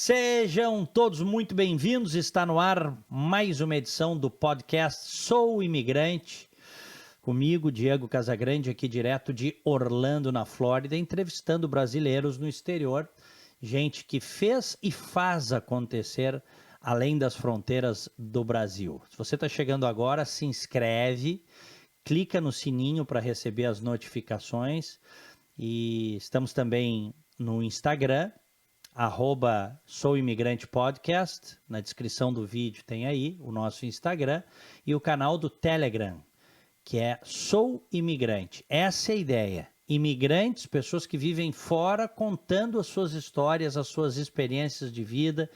Sejam todos muito bem-vindos. Está no ar mais uma edição do podcast Sou Imigrante. Comigo, Diego Casagrande, aqui direto de Orlando, na Flórida, entrevistando brasileiros no exterior. Gente que fez e faz acontecer além das fronteiras do Brasil. Se você está chegando agora, se inscreve, clica no sininho para receber as notificações. E estamos também no Instagram, @souimigrantepodcast. Na descrição do vídeo tem aí o nosso Instagram e o canal do Telegram, que é Sou Imigrante. Essa é a ideia. Imigrantes, pessoas que vivem fora, contando as suas histórias, as suas experiências de vida.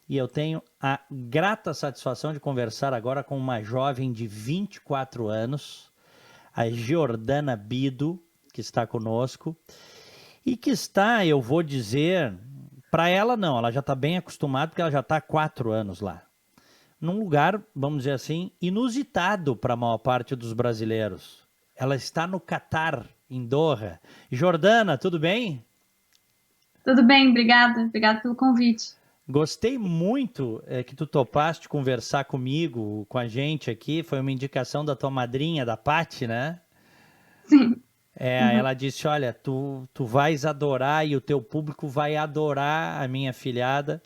E eu tenho a grata satisfação de conversar agora com uma jovem de 24 anos, a Giordana Bido, que está conosco. E que está, eu vou dizer, para ela não, ela já está bem acostumada, porque ela já está há 4 anos lá. Num lugar, vamos dizer assim, inusitado para a maior parte dos brasileiros. Ela está no Catar, em Doha. Jordana, tudo bem? Tudo bem, obrigada. Obrigada pelo convite. Gostei muito que tu topaste conversar comigo, com a gente aqui. Foi uma indicação da tua madrinha, da Paty, né? Sim. Ela disse, olha, tu vais adorar e o teu público vai adorar a minha afilhada.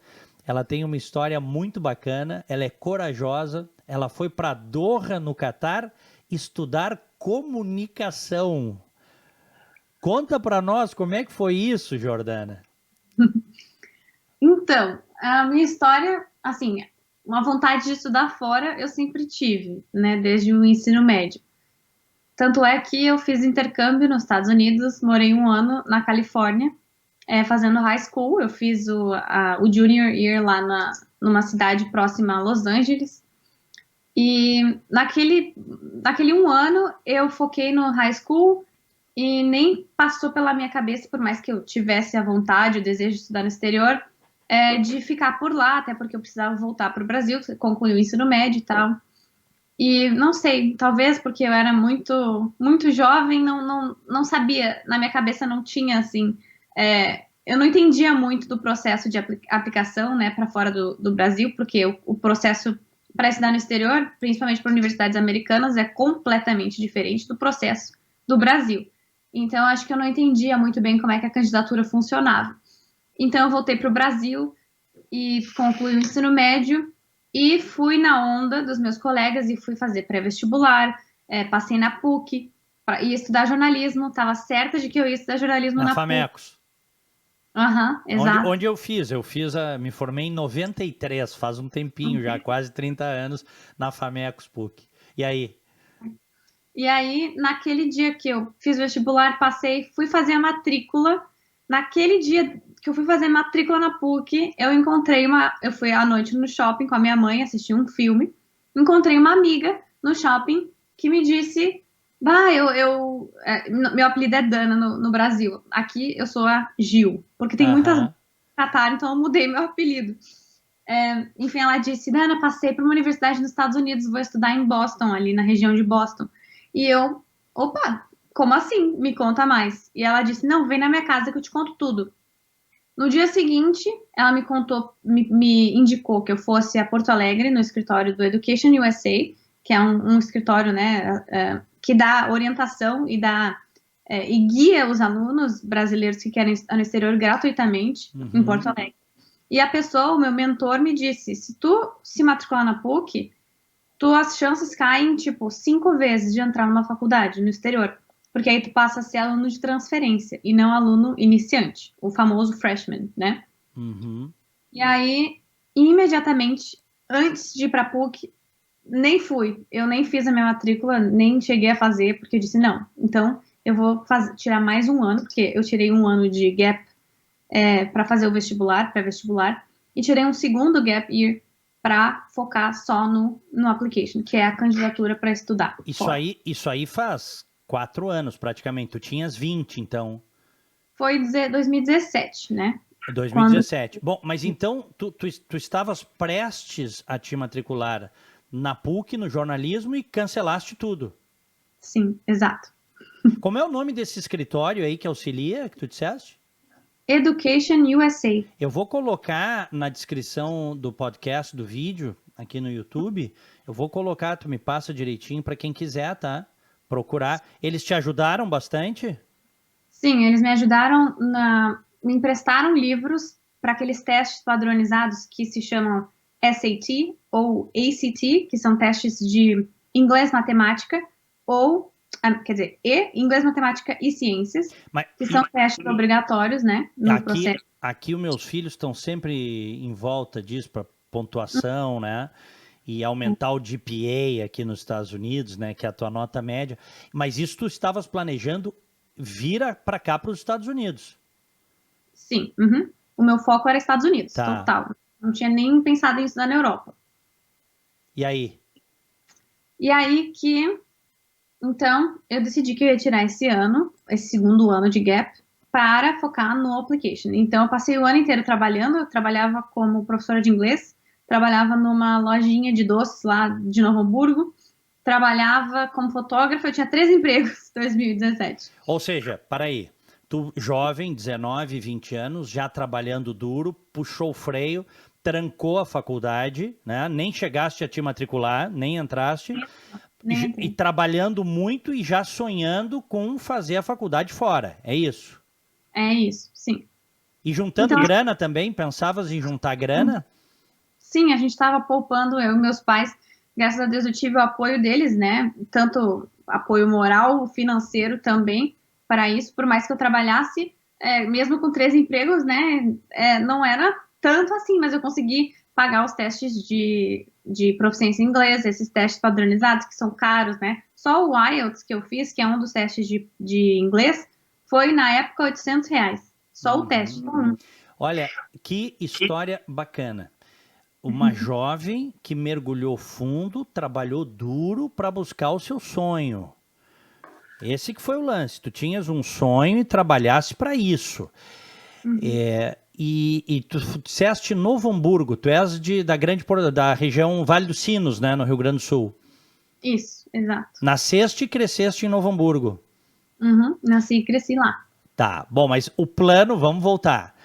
Ela tem uma história muito bacana, ela é corajosa, ela foi para Doha, no Catar, estudar comunicação. Conta para nós como é que foi isso, Jordana. Então, a minha história, assim, uma vontade de estudar fora eu sempre tive, né, desde o ensino médio. Tanto é que eu fiz intercâmbio nos Estados Unidos, morei 1 ano na Califórnia, fazendo high school. Eu fiz o junior year lá numa cidade próxima a Los Angeles. E naquele 1 ano eu foquei no high school e nem passou pela minha cabeça, por mais que eu tivesse a vontade, o desejo de estudar no exterior, de ficar por lá, até porque eu precisava voltar para o Brasil, concluir o ensino médio e tal. E não sei, talvez porque eu era muito, muito jovem, não sabia, na minha cabeça não tinha assim, eu não entendia muito do processo de aplicação, né, para fora do Brasil, porque o processo para estudar no exterior, principalmente para universidades americanas, é completamente diferente do processo do Brasil. Então, acho que eu não entendia muito bem como é que a candidatura funcionava. Então, eu voltei para o Brasil e concluí o ensino médio e fui na onda dos meus colegas e fui fazer pré-vestibular, passei na PUC, ia estudar jornalismo, estava certa de que eu ia estudar jornalismo na FAMECOS. PUC. Aham, exato. Onde eu fiz? Me formei em 93, faz um tempinho já, quase 30 anos, na FAMECOS PUC. E aí? E aí, naquele dia que eu fiz vestibular, passei, fui fazer a matrícula. Naquele dia que eu fui fazer matrícula na PUC, eu fui à noite no shopping com a minha mãe, assisti um filme, encontrei uma amiga no shopping que me disse, meu apelido é Dana no Brasil, aqui eu sou a Gil, porque tem muitas Catar, então eu mudei meu apelido. Enfim, ela disse, Dana, passei para uma universidade nos Estados Unidos, vou estudar em Boston, ali na região de Boston. E eu, opa, como assim? Me conta mais. E ela disse, não, vem na minha casa que eu te conto tudo. No dia seguinte, ela me indicou que eu fosse a Porto Alegre, no escritório do Education USA, que é um escritório, né, que dá orientação e guia os alunos brasileiros que querem estar no exterior gratuitamente, em Porto Alegre. E a pessoa, o meu mentor, me disse, se tu se matricular na PUC, as chances caem, tipo, 5 vezes de entrar numa faculdade no exterior. Porque aí tu passa a ser aluno de transferência e não aluno iniciante, o famoso freshman, né? E aí, imediatamente, antes de ir pra PUC, nem fui. Eu nem fiz a minha matrícula, nem cheguei a fazer, porque eu disse, não, então eu vou tirar mais 1 ano, porque eu tirei 1 ano de gap para fazer o vestibular, pré-vestibular, e tirei um segundo gap year para focar só no application, que é a candidatura para estudar. Isso aí faz 4 anos praticamente. Tu tinhas 20, então. Foi 2017, né? 2017. Bom, mas então tu estavas prestes a te matricular na PUC, no jornalismo, e cancelaste tudo. Sim, exato. Como é o nome desse escritório aí que auxilia, que tu disseste? Education USA. Eu vou colocar na descrição do podcast, do vídeo, aqui no YouTube, eu vou colocar, tu me passa direitinho para quem quiser, tá? Procurar. Eles te ajudaram bastante? Sim, eles me ajudaram, me emprestaram livros para aqueles testes padronizados que se chamam SAT ou ACT, que são testes de inglês, matemática, ou, quer dizer, inglês, matemática e ciências, que são testes obrigatórios, né, no processo. Aqui os meus filhos estão sempre em volta disso, para pontuação, né? E aumentar o GPA aqui nos Estados Unidos, né? Que é a tua nota média. Mas isso tu estavas planejando vir para cá, para os Estados Unidos? Sim. Uhum. O meu foco era Estados Unidos, tá. Total. Não tinha nem pensado em estudar na Europa. E aí? E aí que... Então, eu decidi que eu ia tirar esse ano, esse segundo ano de gap, para focar no application. Então, eu passei o ano inteiro trabalhando, eu trabalhava como professora de inglês, trabalhava numa lojinha de doces lá de Novo Hamburgo, trabalhava como fotógrafa, eu tinha 3 empregos em 2017. Ou seja, para aí, tu jovem, 19, 20 anos, já trabalhando duro, puxou o freio, trancou a faculdade, né? Nem chegaste a te matricular, nem entraste, e trabalhando muito e já sonhando com fazer a faculdade fora, é isso? É isso, sim. E juntando grana também? Pensavas em juntar grana? Sim, a gente estava poupando, eu e meus pais, graças a Deus eu tive o apoio deles, né? Tanto apoio moral, financeiro também para isso, por mais que eu trabalhasse, mesmo com 3 empregos, né? Não era tanto assim, mas eu consegui pagar os testes de proficiência em inglês, esses testes padronizados que são caros, né? Só o IELTS que eu fiz, que é um dos testes de inglês, foi na época R$800. Só o teste. Olha, que história bacana. Uma jovem que mergulhou fundo, trabalhou duro para buscar o seu sonho. Esse que foi o lance. Tu tinhas um sonho e trabalhasse para isso. E tu disseste Novo Hamburgo. Tu és da região Vale dos Sinos, né, no Rio Grande do Sul. Isso, exato. Nasceste e cresceste em Novo Hamburgo. Nasci e cresci lá. Tá, bom, mas o plano, vamos voltar.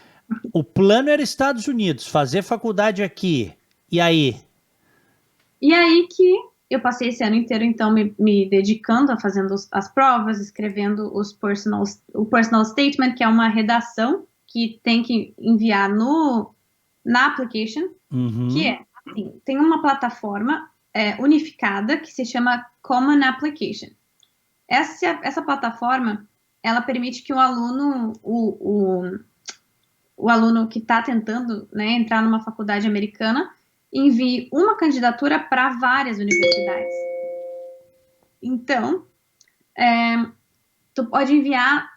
O plano era Estados Unidos, fazer faculdade aqui. E aí? E aí que eu passei esse ano inteiro, então, me dedicando a fazendo as provas, escrevendo o personal statement, que é uma redação que tem que enviar na application, que é, assim, tem uma plataforma unificada que se chama Common Application. Essa plataforma, ela permite que o aluno, o aluno que está tentando, né, entrar numa faculdade americana, envie uma candidatura para várias universidades. Então, tu pode enviar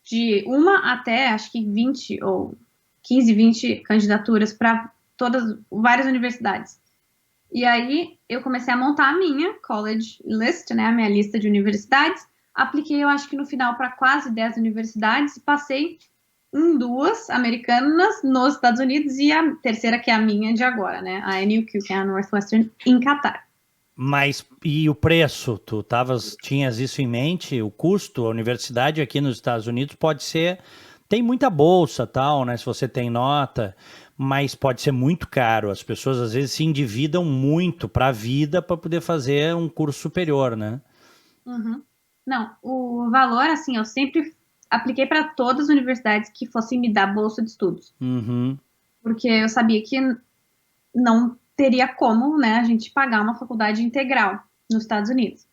de uma até, acho que 20 ou 15, 20 candidaturas para várias universidades. E aí, eu comecei a montar a minha college list, né, a minha lista de universidades. Apliquei, eu acho que no final, para quase 10 universidades e passei em 2 americanas nos Estados Unidos e a terceira, que é a minha de agora, né? A NUQ, que é a Northwestern, em Catar. Mas, e o preço? Tu tinhas isso em mente? O custo? A universidade aqui nos Estados Unidos pode ser... Tem muita bolsa, tal, né? Se você tem nota, mas pode ser muito caro. As pessoas, às vezes, se endividam muito para a vida para poder fazer um curso superior, né? Não, o valor, assim, eu sempre apliquei para todas as universidades que fossem me dar bolsa de estudos. Porque eu sabia que não teria como, né, a gente pagar uma faculdade integral nos Estados Unidos.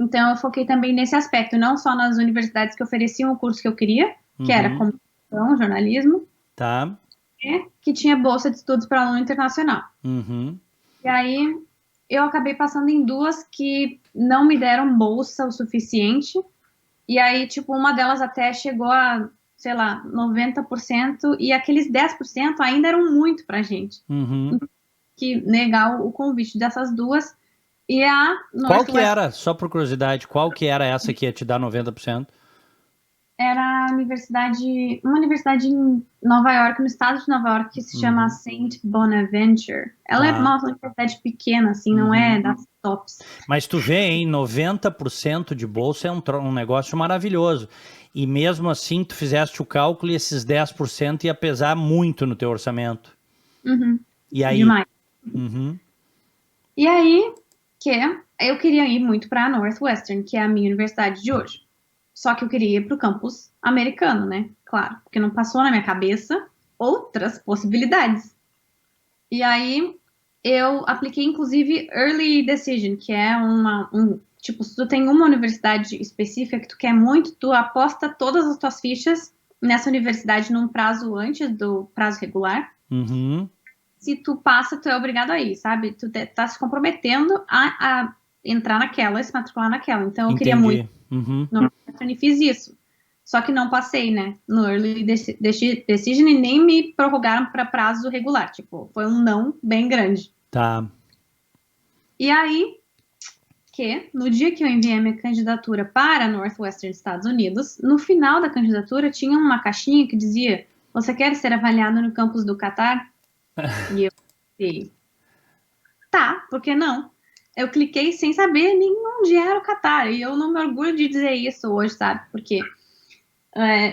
Então, eu foquei também nesse aspecto, não só nas universidades que ofereciam o curso que eu queria, que era comunicação, jornalismo, que tinha bolsa de estudos para aluno internacional. E aí, eu acabei passando em 2 que não me deram bolsa o suficiente. E aí, tipo, uma delas até chegou a, sei lá, 90%, e aqueles 10% ainda eram muito pra gente. Que negar o convite dessas 2. E qual que era, só por curiosidade, qual que era essa que ia te dar 90%? Era uma universidade em Nova York, no estado de Nova York, que se chama Saint Bonaventure. Ela é uma universidade pequena, assim, não é das tops. Mas tu vê, hein, 90% de bolsa é um negócio maravilhoso. E mesmo assim, tu fizeste o cálculo e esses 10% ia pesar muito no teu orçamento. Uhum, E aí? demais. Uhum. E aí, eu queria ir muito para a Northwestern, que é a minha universidade de hoje. Só que eu queria ir para o campus americano, né? Claro, porque não passou na minha cabeça outras possibilidades. E aí, eu apliquei, inclusive, Early Decision, que é tipo, se tu tem uma universidade específica que tu quer muito, tu aposta todas as tuas fichas nessa universidade num prazo antes do prazo regular. Uhum. Se tu passa, tu é obrigado a ir, sabe? Tu tá se comprometendo a entrar naquela, se matricular naquela. Então, eu queria muito Uhum. no e fiz isso. Só que não passei, né? No Early Decision e nem me prorrogaram para prazo regular. Tipo, foi um não bem grande. Tá. E aí, no dia que eu enviei a minha candidatura para a Northwestern Estados Unidos, no final da candidatura tinha uma caixinha que dizia: você quer ser avaliado no campus do Catar? E eu falei, tá, por que não? Eu cliquei sem saber nem onde era o Catar. E eu não me orgulho de dizer isso hoje, sabe? Porque,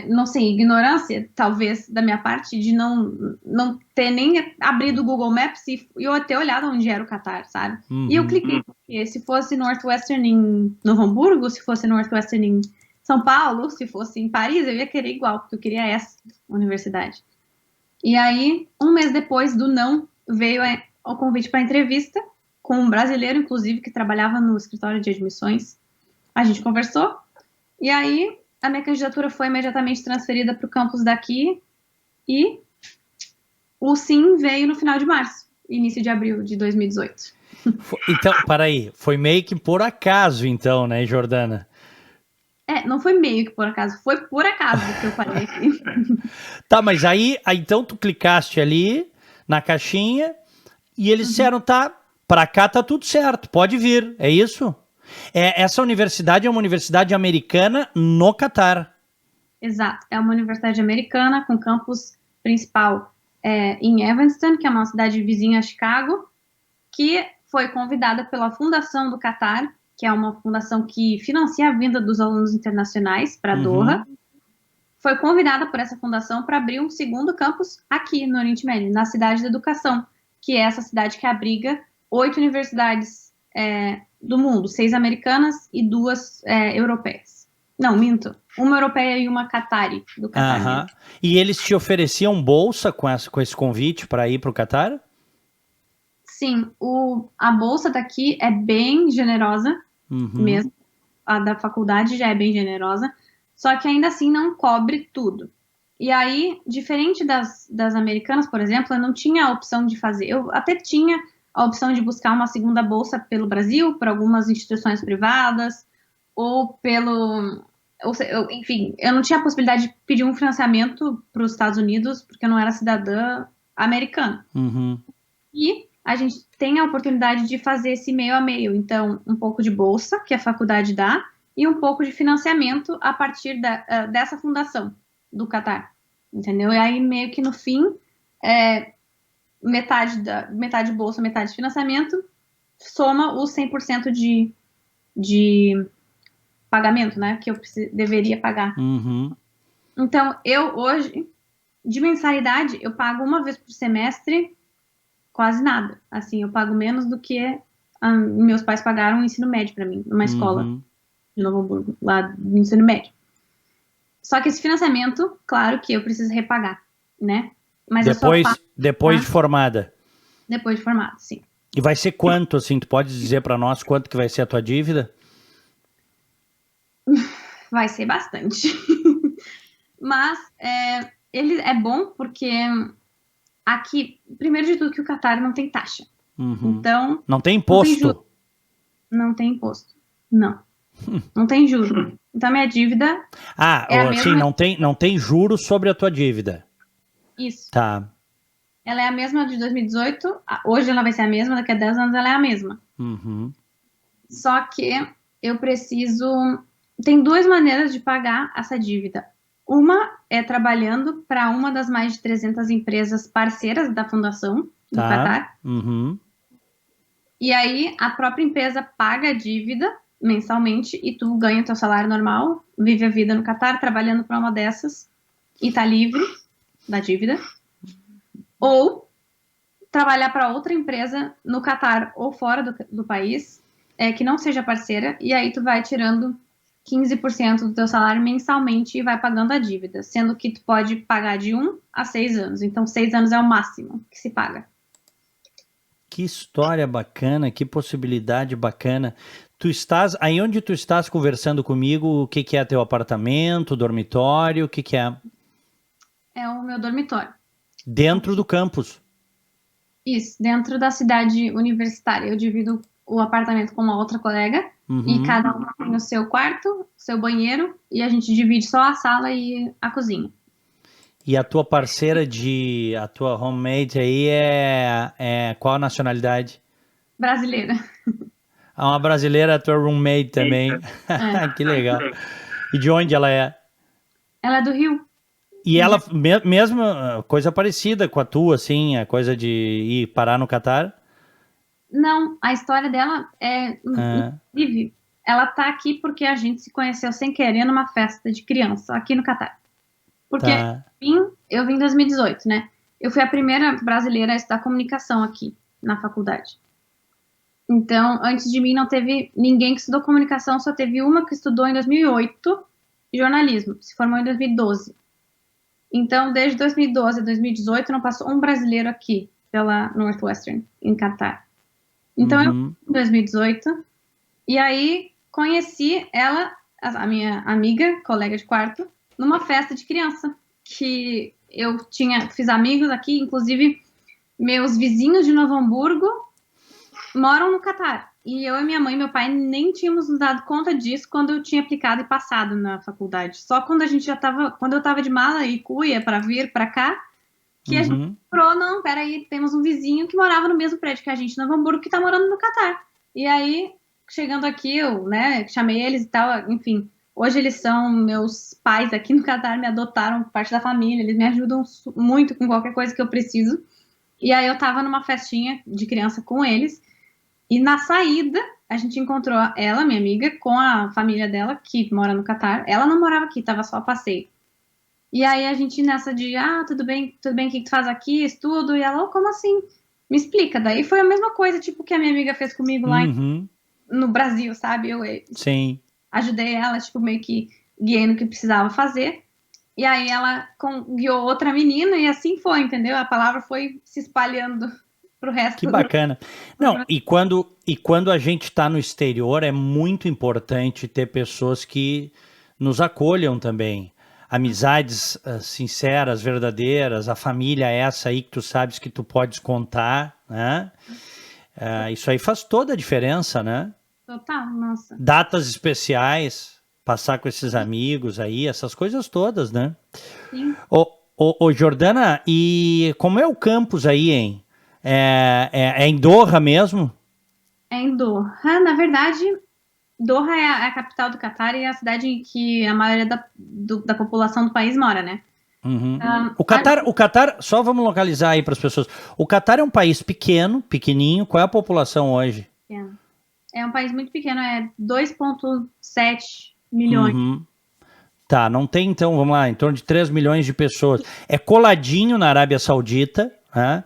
não sei, ignorância, talvez, da minha parte, de não ter nem abrido o Google Maps e eu ter olhado onde era o Catar, sabe? Uhum. E eu cliquei, porque se fosse Northwestern em Novo Hamburgo, se fosse Northwestern em São Paulo, se fosse em Paris, eu ia querer igual, porque eu queria essa universidade. E aí, um mês depois do não, veio o convite para entrevista com um brasileiro, inclusive, que trabalhava no escritório de admissões. A gente conversou, e aí a minha candidatura foi imediatamente transferida para o campus daqui, e o sim veio no final de março, início de abril de 2018. Então, peraí, foi meio que por acaso, então, né, Jordana? Não foi meio que por acaso, foi por acaso que eu falei aqui. Tá, mas aí então tu clicaste ali na caixinha e eles disseram, tá, pra cá tá tudo certo, pode vir, é isso? Essa universidade é uma universidade americana no Catar. Exato, é uma universidade americana com campus principal em Evanston, que é uma cidade vizinha a Chicago, que foi convidada pela Fundação do Catar, que é uma fundação que financia a vinda dos alunos internacionais para Doha. Foi convidada por essa fundação para abrir um segundo campus aqui no Oriente Médio, na Cidade da Educação, que é essa cidade que abriga 8 universidades do mundo, 6 americanas e 2 europeias. Não, minto. Uma europeia e uma Qatari, do Catar mesmo. E eles te ofereciam bolsa com esse convite para ir para o Catar? Sim, a bolsa daqui é bem generosa, mesmo. A da faculdade já é bem generosa, só que ainda assim não cobre tudo. E aí, diferente das americanas, por exemplo, eu não tinha a opção de fazer. Eu até tinha a opção de buscar uma segunda bolsa pelo Brasil, por algumas instituições privadas, ou enfim, eu não tinha a possibilidade de pedir um financiamento para os Estados Unidos, porque eu não era cidadã americana. E a gente tem a oportunidade de fazer esse meio a meio. Então, um pouco de bolsa, que a faculdade dá, e um pouco de financiamento a partir dessa fundação do Catar. Entendeu? E aí, meio que no fim, metade bolsa, metade financiamento, soma os 100% de pagamento, né? Que eu deveria pagar. Então, eu hoje, de mensalidade, eu pago uma vez por semestre quase nada. Assim, eu pago menos do que meus pais pagaram o ensino médio para mim, numa escola de Novo Hamburgo, lá no ensino médio. Só que esse financiamento, claro que eu preciso repagar, né? Mas depois de formada? Depois de formada, sim. E vai ser quanto, assim? Tu pode dizer para nós quanto que vai ser a tua dívida? Vai ser bastante. Mas ele é bom porque aqui, primeiro de tudo, que o Catar não tem taxa. Então. Não tem imposto? Não tem imposto. Não. Não tem juro. Então, minha dívida. É a mesma... sim, não tem juros sobre a tua dívida. Isso. Tá. Ela é a mesma de 2018. Hoje ela vai ser a mesma, daqui a 10 anos ela é a mesma. Só que eu preciso. Tem duas maneiras de pagar essa dívida. Uma é trabalhando para uma das mais de 300 empresas parceiras da fundação do Catar. E aí a própria empresa paga a dívida mensalmente e tu ganha o teu salário normal, vive a vida no Catar trabalhando para uma dessas e tá livre da dívida. Ou trabalhar para outra empresa no Catar ou fora do país, que não seja parceira, e aí tu vai tirando 15% do teu salário mensalmente e vai pagando a dívida, sendo que tu pode pagar de 1 a 6 anos. Então, 6 anos é o máximo que se paga. Que história bacana, que possibilidade bacana. Tu estás, aí onde tu estás conversando comigo, o que que é teu apartamento, dormitório, o que que é? É o meu dormitório. Dentro do campus. Isso, dentro da cidade universitária. Eu divido o apartamento com uma outra colega e cada um tem o seu quarto, seu banheiro, e a gente divide só a sala e a cozinha. E a tua parceira a tua roommate aí é qual a nacionalidade? Brasileira. Ah, uma brasileira, a tua roommate também. Que legal. E de onde ela é? Ela é do Rio. E ela, mesma coisa parecida com a tua, assim, a coisa de ir parar no Catar? Não, a história dela é incrível. Ela tá aqui porque a gente se conheceu sem querer numa festa de criança aqui no Catar. Porque eu vim em 2018, né? Eu fui a primeira brasileira a estudar comunicação aqui na faculdade. Então, antes de mim não teve ninguém que estudou comunicação, só teve uma que estudou em 2008 jornalismo, se formou em 2012. Então, desde 2012 a 2018 não passou um brasileiro aqui pela Northwestern, em Catar. Então, eu fui em 2018 e aí conheci ela, a minha amiga, colega de quarto, numa festa de criança, que eu fiz amigos aqui, inclusive meus vizinhos de Novo Hamburgo moram no Catar. E eu e minha mãe e meu pai nem tínhamos nos dado conta disso quando eu tinha aplicado e passado na faculdade. Só quando quando eu tava de mala e cuia para vir para cá, que a gente falou, não, peraí, temos um vizinho que morava no mesmo prédio que a gente, em Novo Hamburgo, que tá morando no Catar. E aí, chegando aqui, eu, né, chamei eles e tal, enfim. Hoje eles são meus pais aqui no Catar, me adotaram, parte da família, eles me ajudam muito com qualquer coisa que eu preciso. E aí eu tava numa festinha de criança com eles, e na saída a gente encontrou ela, minha amiga, com a família dela, que mora no Catar. Ela não morava aqui, tava só a passeio. E aí a gente nessa de, tudo bem, o que tu faz aqui, estudo, e ela, como assim? Me explica. Daí foi a mesma coisa, tipo, que a minha amiga fez comigo lá no Brasil, sabe? Eu Sim. Ajudei ela, tipo, meio que guiei no que precisava fazer. E aí ela guiou outra menina e assim foi, entendeu? A palavra foi se espalhando pro resto. Que bacana. Não, e quando a gente está no exterior, é muito importante ter pessoas que nos acolham também. Amizades sinceras, verdadeiras, a família essa aí que tu sabes que tu podes contar, né? Isso aí faz toda a diferença, né? Total, nossa. Datas especiais, passar com esses amigos aí, essas coisas todas, né? Sim. Ô, Jordana, e como é o campus aí, hein? É em Doha mesmo? É em Doha. Na verdade, Doha é a capital do Catar e é a cidade em que a maioria da população do país mora, né? O Catar, só vamos localizar aí para as pessoas. O Catar é um país pequenininho. Qual é a população hoje? É um país muito pequeno, é 2,7 milhões. Tá, não tem então, vamos lá, em torno de 3 milhões de pessoas. É coladinho na Arábia Saudita. Né?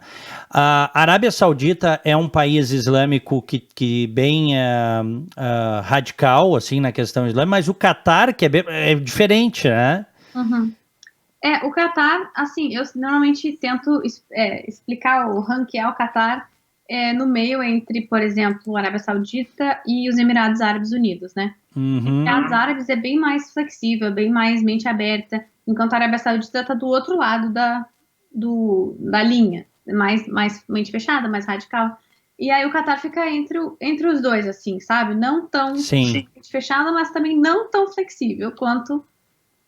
A Arábia Saudita é um país islâmico que bem radical, assim, na questão islâmica, mas o Catar, que é diferente, né? O Catar, assim, eu normalmente tento explicar ou ranquear o Catar no meio entre, por exemplo, a Arábia Saudita e os Emirados Árabes Unidos, né? Emirados Árabes é bem mais flexível, bem mais mente aberta, enquanto a Arábia Saudita está do outro lado da linha, mais mente fechada, mais radical. E aí o Catar fica entre os dois, assim, sabe? Não tão mente fechada, mas também não tão flexível quanto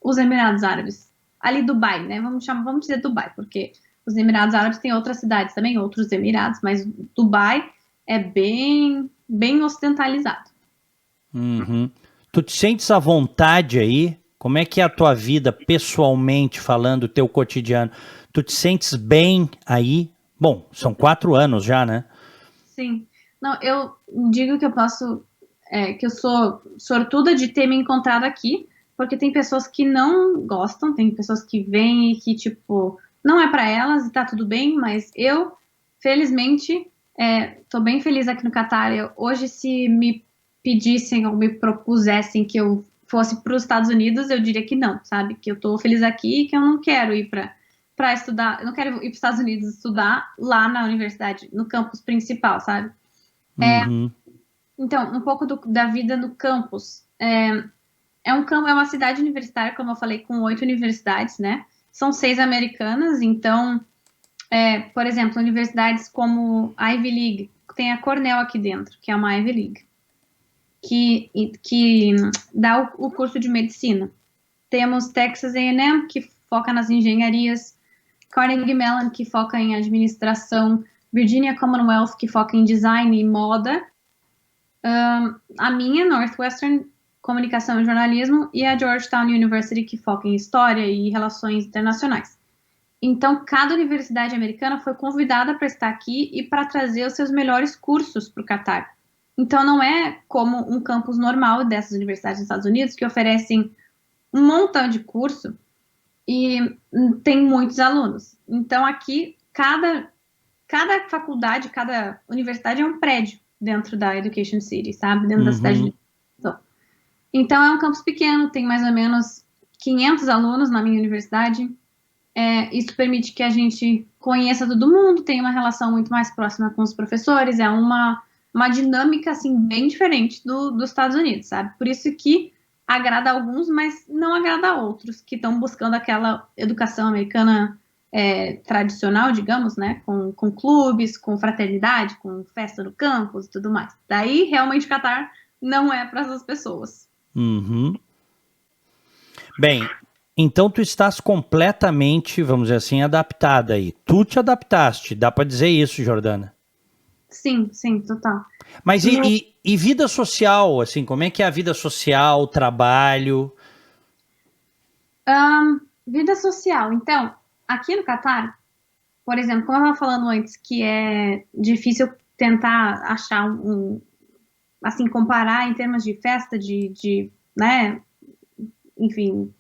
os Emirados Árabes. Ali Dubai, né? Vamos dizer Dubai, porque os Emirados Árabes têm outras cidades também, outros Emirados, mas Dubai é bem, bem ocidentalizado. Tu te sentes à vontade aí? Como é que é a tua vida, pessoalmente falando, o teu cotidiano? Tu te sentes bem aí? Bom, são 4 anos já, né? Sim. Não, eu digo que eu posso, que eu sou sortuda de ter me encontrado aqui, porque tem pessoas que não gostam, tem pessoas que vêm e que, tipo, não é para elas e tá tudo bem, mas eu, felizmente, tô bem feliz aqui no Catar. Hoje, se me pedissem ou me propusessem que eu fosse para os Estados Unidos, eu diria que não, sabe? Que eu tô feliz aqui e que eu não quero ir para estudar, eu não quero ir para os Estados Unidos estudar lá na universidade, no campus principal, sabe? Uhum. Então, um pouco da vida no campus. É uma cidade universitária, como eu falei, com 8 universidades, né? São 6 americanas, então, por exemplo, universidades como a Ivy League, tem a Cornell aqui dentro, que é uma Ivy League, que dá o curso de medicina. Temos Texas A&M, que foca nas engenharias, Carnegie Mellon, que foca em administração, Virginia Commonwealth, que foca em design e moda, a minha, Northwestern, comunicação e jornalismo, e a Georgetown University, que foca em história e relações internacionais. Então, cada universidade americana foi convidada para estar aqui e para trazer os seus melhores cursos para o Catar. Então, não é como um campus normal dessas universidades nos Estados Unidos, que oferecem um montão de curso e tem muitos alunos. Então, aqui, cada faculdade, cada universidade é um prédio dentro da Education City, sabe? Dentro da cidade de educação. Então, é um campus pequeno, tem mais ou menos 500 alunos na minha universidade. Isso permite que a gente conheça todo mundo, tenha uma relação muito mais próxima com os professores. É uma dinâmica, assim, bem diferente dos Estados Unidos, sabe? Por isso que agrada a alguns, mas não agrada a outros, que estão buscando aquela educação americana tradicional, digamos, né? Com clubes, com fraternidade, com festa no campus e tudo mais. Daí, realmente, o Catar não é para essas pessoas. Uhum. Bem, então tu estás completamente, vamos dizer assim, adaptada aí. Tu te adaptaste, dá para dizer isso, Jordana? Sim, sim, total. Mas e vida social, assim, como é que é a vida social, trabalho? Vida social. Então, aqui no Catar, por exemplo, como eu estava falando antes, que é difícil tentar achar assim, comparar em termos de festa, né, enfim,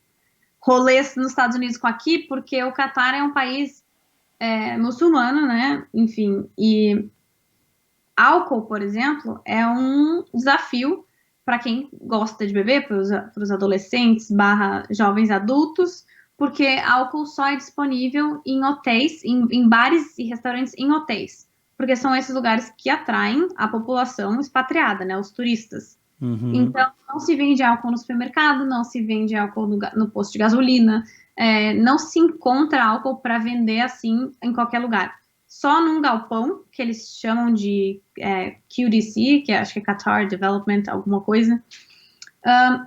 rolês nos Estados Unidos com aqui, porque o Catar é um país muçulmano, né, enfim, e álcool, por exemplo, é um desafio para quem gosta de beber, para os adolescentes / jovens adultos, porque álcool só é disponível em hotéis, em bares e restaurantes em hotéis, porque são esses lugares que atraem a população expatriada, né, os turistas. Uhum. Então, não se vende álcool no supermercado, não se vende álcool no posto de gasolina, não se encontra álcool para vender assim em qualquer lugar. Só num galpão, que eles chamam de QDC, que acho que é Qatar Development, alguma coisa.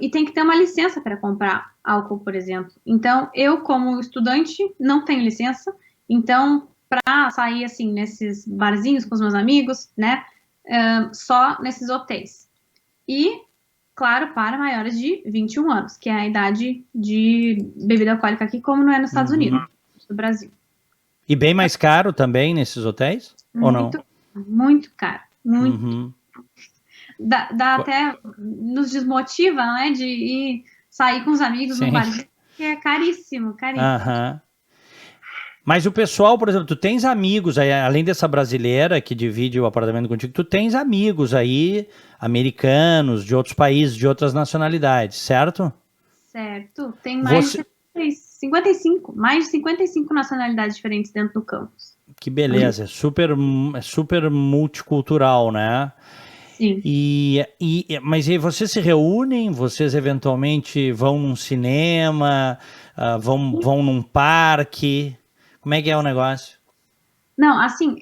E tem que ter uma licença para comprar álcool, por exemplo. Então, eu, como estudante, não tenho licença. Então, para sair, assim, nesses barzinhos com os meus amigos, né, só nesses hotéis. E, claro, para maiores de 21 anos, que é a idade de bebida alcoólica aqui, como não é nos Estados Unidos, no Brasil. E bem mais caro também nesses hotéis? Ou não? Muito caro. Muito. Dá até, nos desmotiva, né, de ir sair com os amigos no bar, que é caríssimo, caríssimo. Mas o pessoal, por exemplo, tu tens amigos aí, além dessa brasileira que divide o apartamento contigo, tu tens amigos aí, americanos, de outros países, de outras nacionalidades, certo? Certo. Tem mais de 55, mais de 55 nacionalidades diferentes dentro do campus. Que beleza, é super multicultural, né? Sim. Mas e vocês se reúnem? Vocês eventualmente vão num cinema, vão num parque? Como é que é o negócio? Não, assim,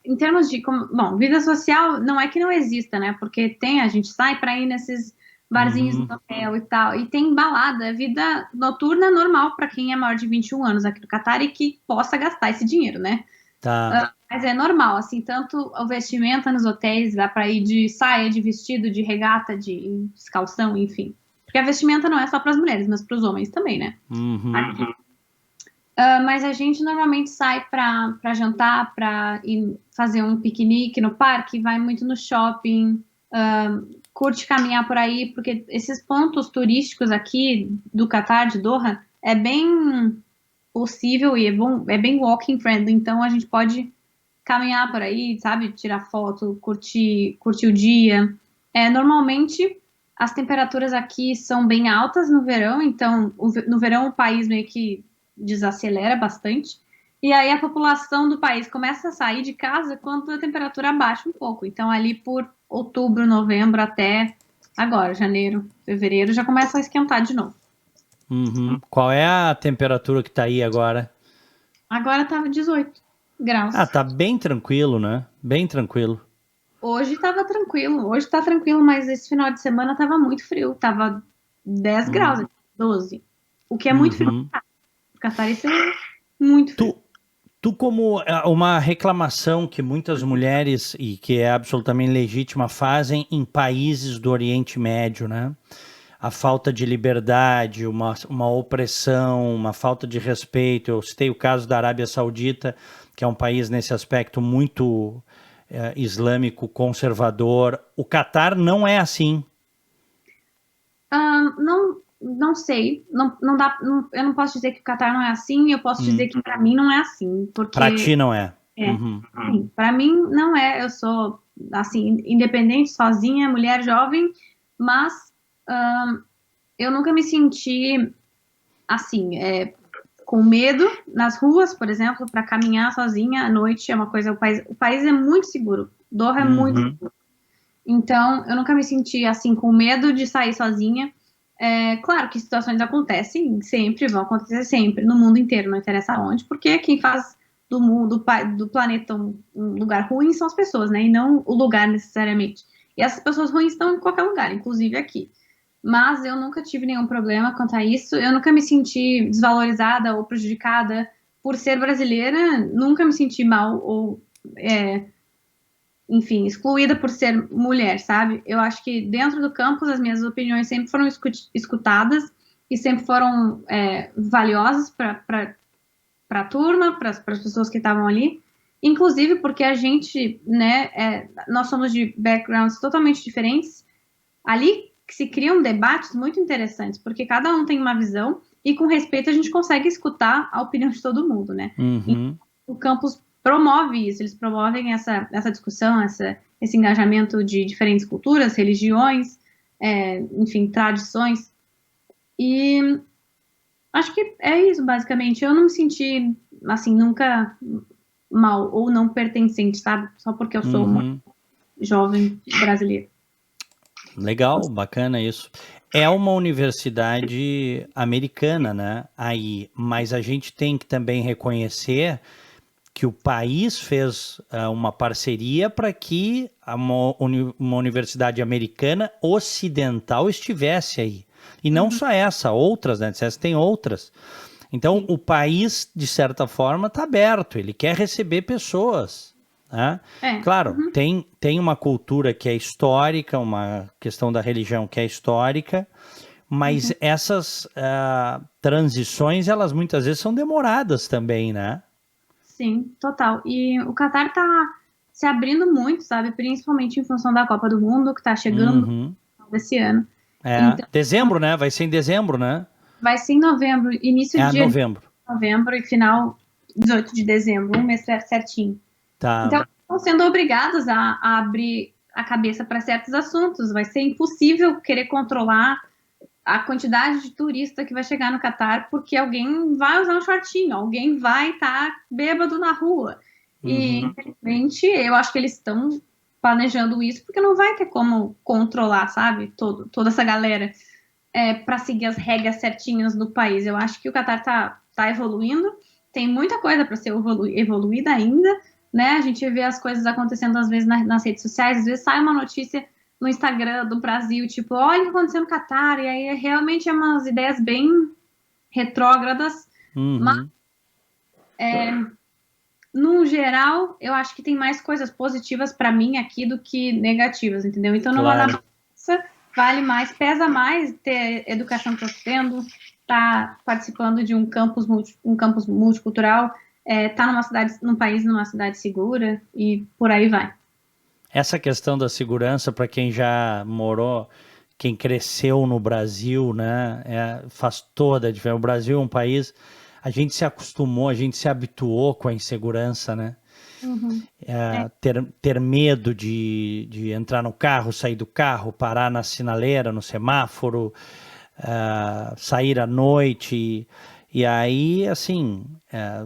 em termos de... Bom, vida social não é que não exista, né? Porque a gente sai para ir nesses barzinhos no hotel e tal. E tem balada, vida noturna normal para quem é maior de 21 anos aqui no Catar e que possa gastar esse dinheiro, né? Tá. Mas é normal, assim, tanto o vestimenta nos hotéis, dá para ir de saia, de vestido, de regata, de calção, enfim. Porque a vestimenta não é só para as mulheres, mas para os homens também, né? Mas a gente normalmente sai para jantar, para ir fazer um piquenique no parque, vai muito no shopping, curte caminhar por aí, porque esses pontos turísticos aqui do Catar, de Doha, é bem possível e é bem walking friendly, então a gente pode caminhar por aí, sabe? Tirar foto, curtir o dia. Normalmente as temperaturas aqui são bem altas no verão, então no verão o país meio que desacelera bastante. E aí a população do país começa a sair de casa quando a temperatura abaixa um pouco. Então ali por outubro, novembro até agora, janeiro, fevereiro, já começa a esquentar de novo. Uhum. Qual é a temperatura que tá aí agora? Agora tá 18 graus. Ah, tá bem tranquilo, né? Bem tranquilo. Hoje tava tranquilo, hoje tá tranquilo, mas esse final de semana tava muito frio, tava 10 graus, 12, o que é muito frio. Uhum. O Catar, isso é muito frio. Tu como uma reclamação que muitas mulheres, e que é absolutamente legítima, fazem em países do Oriente Médio, né? A falta de liberdade, uma opressão, uma falta de respeito. Eu citei o caso da Arábia Saudita, que é um país nesse aspecto muito islâmico, conservador. O Catar não é assim. Não sei, não dá, eu não posso dizer que o Catar não é assim, eu posso dizer que para mim não é assim, Pra porque ti não é. é, Uhum. para mim não é, eu sou assim, independente, sozinha, mulher jovem, mas eu nunca me senti assim, com medo nas ruas, por exemplo, para caminhar sozinha à noite é uma coisa. O país é muito seguro. Doha é muito Uhum. seguro. Então, eu nunca me senti assim com medo de sair sozinha. Claro que situações acontecem sempre, vão acontecer sempre, no mundo inteiro, não interessa onde, porque quem faz do mundo, do planeta um lugar ruim são as pessoas, né? E não o lugar necessariamente. E essas pessoas ruins estão em qualquer lugar, inclusive aqui. Mas eu nunca tive nenhum problema quanto a isso. Eu nunca me senti desvalorizada ou prejudicada por ser brasileira. Nunca me senti mal ou, enfim, excluída por ser mulher, sabe? Eu acho que dentro do campus as minhas opiniões sempre foram escutadas e sempre foram valiosas para a turma, para as pessoas que estavam ali. Inclusive porque a gente, né, nós somos de backgrounds totalmente diferentes. Ali que se criam debates muito interessantes, porque cada um tem uma visão e com respeito a gente consegue escutar a opinião de todo mundo, né? Uhum. O campus promove isso, eles promovem essa discussão, esse engajamento de diferentes culturas, religiões, enfim, tradições. E acho que é isso, basicamente. Eu não me senti, assim, nunca mal ou não pertencente, sabe? Só porque eu sou uma Uhum. jovem brasileira. Legal, bacana isso. É uma universidade americana, né? Aí, mas a gente tem que também reconhecer que o país fez uma parceria para que uma universidade americana ocidental estivesse aí. E não só essa, outras, né? Você tem outras. Então, o país, de certa forma, está aberto, ele quer receber pessoas. Né? Claro, tem uma cultura que é histórica, uma questão da religião que é histórica, mas essas transições, elas muitas vezes são demoradas também, né? Sim, total. E o Catar tá se abrindo muito, sabe? Principalmente em função da Copa do Mundo, que tá chegando Uhum. desse ano. É, Então, dezembro, né? Vai ser em dezembro, né? vai ser em novembro, início É, de novembro. novembro e final 18 de dezembro, um mês certinho. Tá. Então, estão sendo obrigados a abrir a cabeça para certos assuntos. Vai ser impossível querer controlar a quantidade de turista que vai chegar no Catar, porque alguém vai usar um shortinho, alguém vai estar bêbado na rua. E, infelizmente, eu acho que eles estão planejando isso, porque não vai ter como controlar, sabe, toda essa galera para seguir as regras certinhas do país. Eu acho que o Catar tá evoluindo, tem muita coisa para ser evoluída ainda, né? A gente vê as coisas acontecendo às vezes nas redes sociais, às vezes sai uma notícia no Instagram do Brasil, tipo, olha o que aconteceu no Catar, e aí realmente é umas ideias bem retrógradas, mas no geral, eu acho que tem mais coisas positivas para mim aqui do que negativas, entendeu? Então, não Claro. balança, vale mais, pesa mais ter educação que eu tô tendo, está participando de um campus multicultural, está num país, numa cidade segura e por aí vai. Essa questão da segurança, para quem já morou, quem cresceu no Brasil, né, faz toda a diferença. O Brasil é um país, a gente se acostumou, a gente se habituou com a insegurança, né? Uhum. Ter medo de entrar no carro, sair do carro, parar na sinaleira, no semáforo, sair à noite. E aí, assim,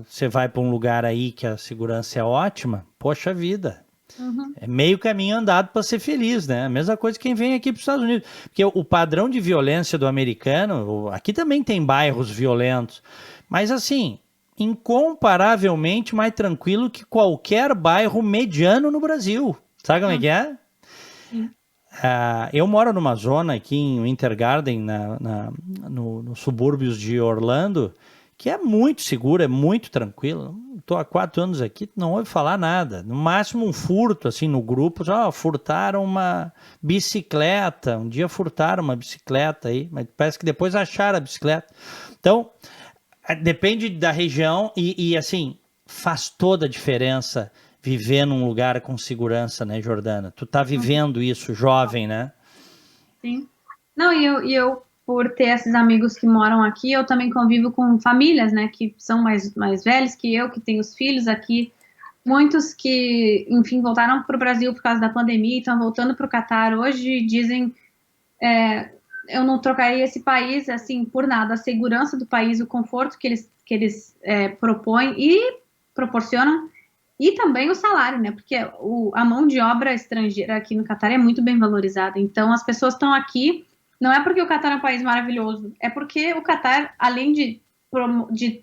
você vai para um lugar aí que a segurança é ótima, poxa vida. Uhum. É meio caminho andado para ser feliz, né? A mesma coisa quem vem aqui para os Estados Unidos. Porque o padrão de violência do americano, aqui também tem bairros violentos, mas assim, incomparavelmente mais tranquilo que qualquer bairro mediano no Brasil. Sabe como é que é? Eu moro numa zona aqui em Winter Garden, nos subúrbios de Orlando, que é muito seguro, é muito tranquilo. Estou há 4 anos aqui, não ouvi falar nada. No máximo um furto, assim, no grupo. Furtaram uma bicicleta. Um dia furtaram uma bicicleta aí, mas parece que depois acharam a bicicleta. Então, depende da região e assim, faz toda a diferença viver num lugar com segurança, né, Jordana? Tu tá vivendo isso, jovem, né? Sim. Não, e eu, por ter esses amigos que moram aqui, eu também convivo com famílias, né, que são mais velhos que eu, que têm os filhos aqui. Muitos que, enfim, voltaram para o Brasil por causa da pandemia e estão voltando para o Catar hoje, dizem, eu não trocaria esse país, assim, por nada. A segurança do país, o conforto que eles propõem e proporcionam, e também o salário, né? Porque a mão de obra estrangeira aqui no Catar é muito bem valorizada. Então, as pessoas estão aqui, não é porque o Catar é um país maravilhoso, é porque o Catar, além de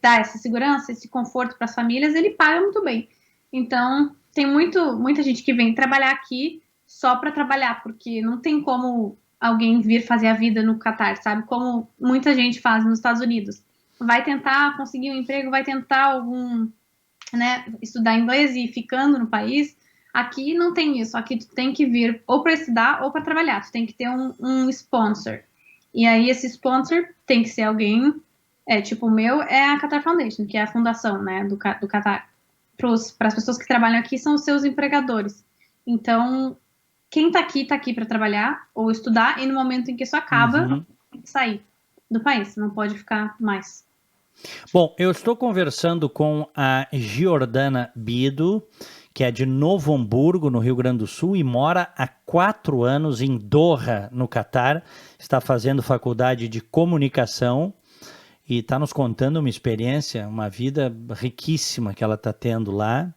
dar essa segurança, esse conforto para as famílias, ele paga muito bem. Então, tem muita gente que vem trabalhar aqui só para trabalhar, porque não tem como alguém vir fazer a vida no Catar, sabe? Como muita gente faz nos Estados Unidos. Vai tentar conseguir um emprego, vai tentar estudar inglês e ir ficando no país. Aqui não tem isso. Aqui tu tem que vir ou para estudar ou para trabalhar. Tu tem que ter um sponsor. E aí esse sponsor tem que ser alguém, tipo o meu, é a Qatar Foundation, que é a fundação, né, do Qatar. Para as pessoas que trabalham aqui são os seus empregadores. Então, quem tá aqui para trabalhar ou estudar, e no momento em que isso acaba, tem que sair do país, não pode ficar mais. Bom, eu estou conversando com a Giordana Bido, que é de Novo Hamburgo, no Rio Grande do Sul, e mora há 4 anos em Doha, no Catar. Está fazendo faculdade de comunicação e está nos contando uma experiência, uma vida riquíssima que ela está tendo lá.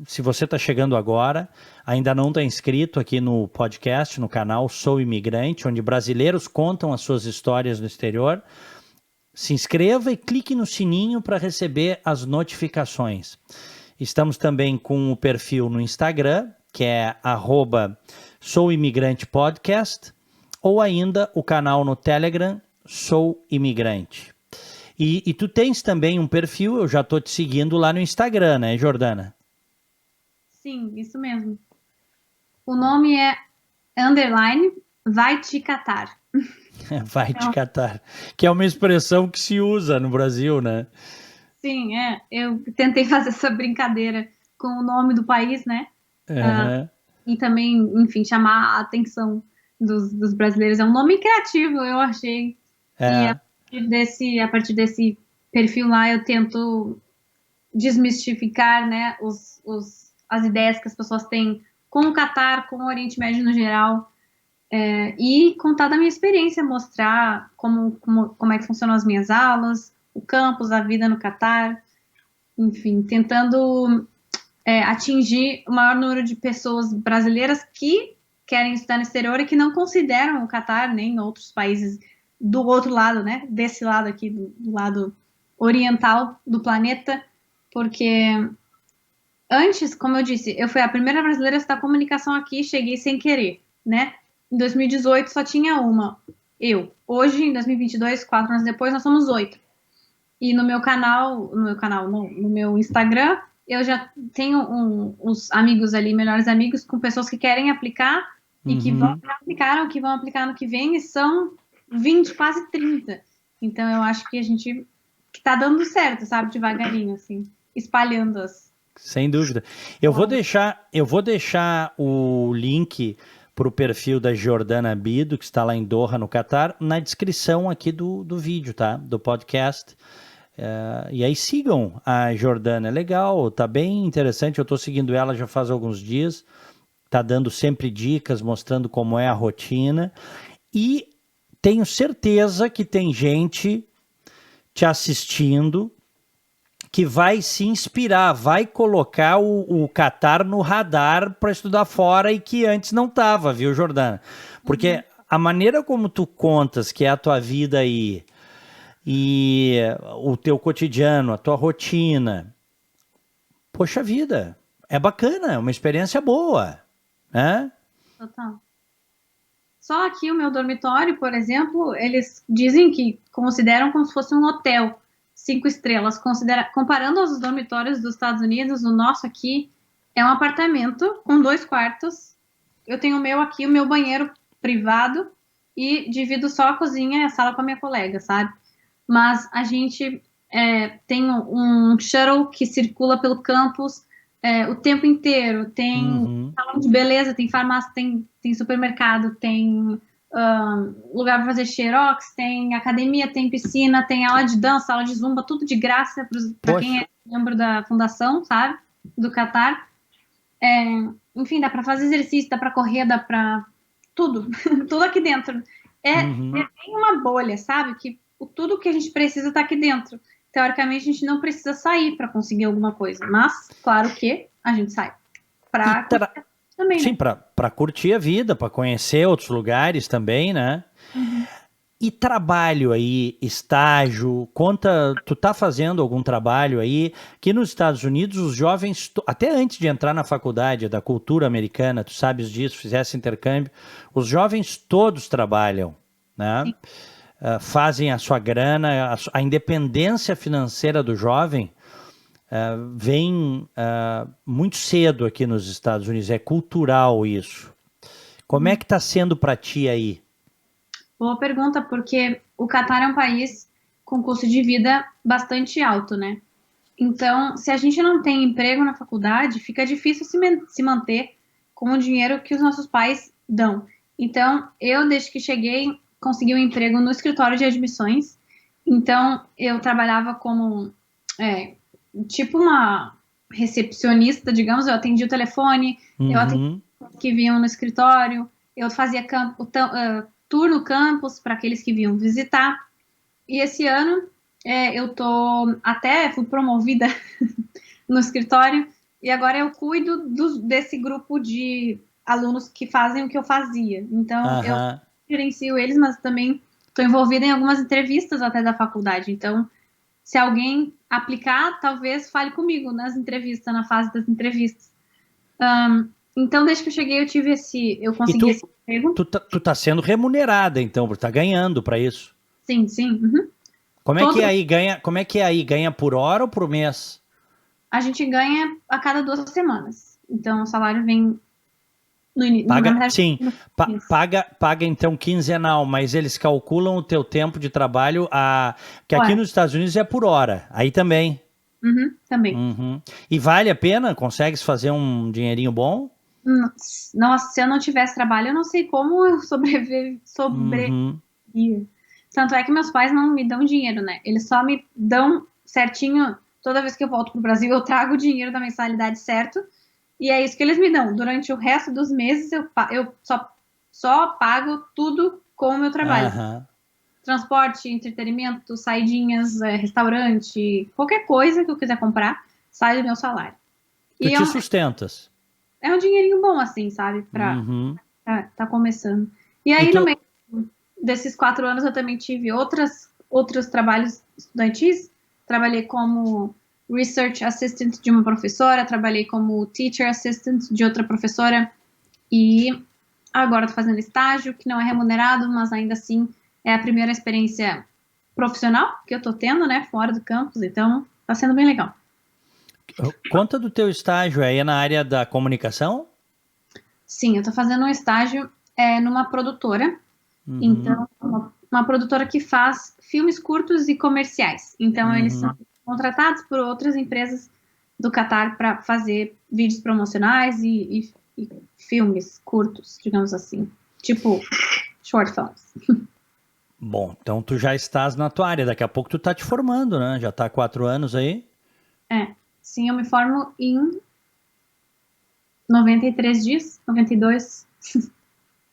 Se você está chegando agora, ainda não está inscrito aqui no podcast, no canal Sou Imigrante, onde brasileiros contam as suas histórias no exterior, se inscreva e clique no sininho para receber as notificações. Estamos também com o perfil no Instagram, que é @souimigrantepodcast, ou ainda o canal no Telegram, Sou Imigrante. E tu tens também um perfil, eu já estou te seguindo lá no Instagram, né, Jordana? Sim, isso mesmo. O nome é _ vai te catar. Vai te catar. Que é uma expressão que se usa no Brasil, né? Sim, eu tentei fazer essa brincadeira com o nome do país, né? E também, enfim, chamar a atenção dos brasileiros. É um nome criativo, eu achei. E a partir desse perfil lá, eu tento desmistificar, né, as ideias que as pessoas têm com o Catar, com o Oriente Médio no geral, e contar da minha experiência, mostrar como é que funcionam as minhas aulas, o campus, a vida no Catar, enfim, tentando atingir o maior número de pessoas brasileiras que querem estudar no exterior e que não consideram o Catar nem outros países do outro lado, né? Desse lado aqui, do lado oriental do planeta, porque antes, como eu disse, eu fui a primeira brasileira a estudar comunicação aqui, cheguei sem querer, né? Em 2018 só tinha uma, eu. Hoje, em 2022, 4 anos depois, nós somos 8. E no meu Instagram, eu já tenho uns amigos ali, melhores amigos, com pessoas que querem aplicar e que vão aplicar no que vem, e são 20, quase 30. Então eu acho que a gente que tá dando certo, sabe? Devagarinho, assim, espalhando as. Sem dúvida. Eu vou deixar o link para o perfil da Jordana Bido, que está lá em Doha, no Catar, na descrição aqui do vídeo, tá? Do podcast. E aí sigam a Jordana, é legal, tá bem interessante. Eu estou seguindo ela já faz alguns dias, tá dando sempre dicas, mostrando como é a rotina. E tenho certeza que tem gente te assistindo que vai se inspirar, vai colocar o Catar no radar para estudar fora e que antes não estava, viu, Jordana? Porque a maneira como tu contas que é a tua vida aí e o teu cotidiano, a tua rotina, poxa vida, é bacana, é uma experiência boa, né? Total. Só aqui o meu dormitório, por exemplo, eles dizem que consideram como se fosse um hotel, 5 estrelas. Comparando aos dormitórios dos Estados Unidos, o nosso aqui é um apartamento com 2 quartos. Eu tenho o meu aqui, o meu banheiro privado, e divido só a cozinha e a sala com a minha colega, sabe? Mas a gente tem um shuttle que circula pelo campus o tempo inteiro. Tem salão de beleza, tem farmácia, tem supermercado, tem lugar para fazer xerox, tem academia, tem piscina, tem aula de dança, aula de zumba, tudo de graça para quem é membro da fundação, sabe? Do Catar. Enfim, dá para fazer exercício, dá para correr, dá para tudo, tudo aqui dentro. É bem uma bolha, sabe? Que tudo que a gente precisa está aqui dentro. Teoricamente, a gente não precisa sair para conseguir alguma coisa, mas claro que a gente sai para também, sim, né? para curtir a vida, para conhecer outros lugares também, né? E trabalho aí, estágio, conta, tu tá fazendo algum trabalho aí? Aqui nos Estados Unidos, os jovens, até antes de entrar na faculdade da cultura americana, tu sabes disso, fizesse intercâmbio, os jovens todos trabalham, né? Fazem a sua grana, a independência financeira do jovem vem muito cedo aqui nos Estados Unidos, é cultural isso. Como é que tá sendo para ti aí? Boa pergunta, porque o Catar é um país com custo de vida bastante alto, né? Então, se a gente não tem emprego na faculdade, fica difícil se manter com o dinheiro que os nossos pais dão. Então, eu, desde que cheguei, consegui um emprego no escritório de admissões. Então, eu trabalhava como, tipo uma recepcionista, digamos, eu atendia o telefone, eu atendia que vinham no escritório, eu fazia tour no campus para aqueles que vinham visitar. E esse ano eu fui promovida no escritório e agora eu cuido desse grupo de alunos que fazem o que eu fazia. Então eu gerencio eles, mas também estou envolvida em algumas entrevistas até da faculdade. Então, se alguém aplicar, talvez fale comigo nas entrevistas, na fase das entrevistas. Então, desde que eu cheguei, eu consegui esse emprego. Tu tá sendo remunerada, então, porque tá ganhando para isso. Sim, sim. Como é que é aí? Ganha por hora ou por mês? A gente ganha a cada 2 semanas. Então, o salário vem no início. Paga então quinzenal, mas eles calculam o teu tempo de trabalho, que aqui nos Estados Unidos é por hora. Aí também. Também. E vale a pena? Consegues fazer um dinheirinho bom? Nossa, se eu não tivesse trabalho, eu não sei como eu sobreviver. Tanto é que meus pais não me dão dinheiro, né? Eles só me dão certinho. Toda vez que eu volto pro Brasil, eu trago o dinheiro da mensalidade certo. E é isso que eles me dão. Durante o resto dos meses, eu só pago tudo com o meu trabalho. Transporte, entretenimento, saidinhas, restaurante, qualquer coisa que eu quiser comprar, sai do meu salário. Tu te sustentas. É um dinheirinho bom, assim, sabe? Tá começando. E aí, no meio desses 4 anos, eu também tive outros trabalhos estudantis. Trabalhei como Research Assistant de uma professora, trabalhei como Teacher Assistant de outra professora. E agora estou fazendo estágio, que não é remunerado, mas ainda assim é a primeira experiência profissional que eu estou tendo, né? Fora do campus. Então, tá sendo bem legal. Conta do teu estágio aí na área da comunicação? Sim, eu tô fazendo um estágio numa produtora. Então, uma produtora que faz filmes curtos e comerciais. Então, eles são contratados por outras empresas do Catar para fazer vídeos promocionais e filmes curtos, digamos assim. Tipo, short films. Bom, então tu já estás na tua área. Daqui a pouco tu tá te formando, né? Já tá há 4 anos aí. Sim, eu me formo em 93 dias, 92,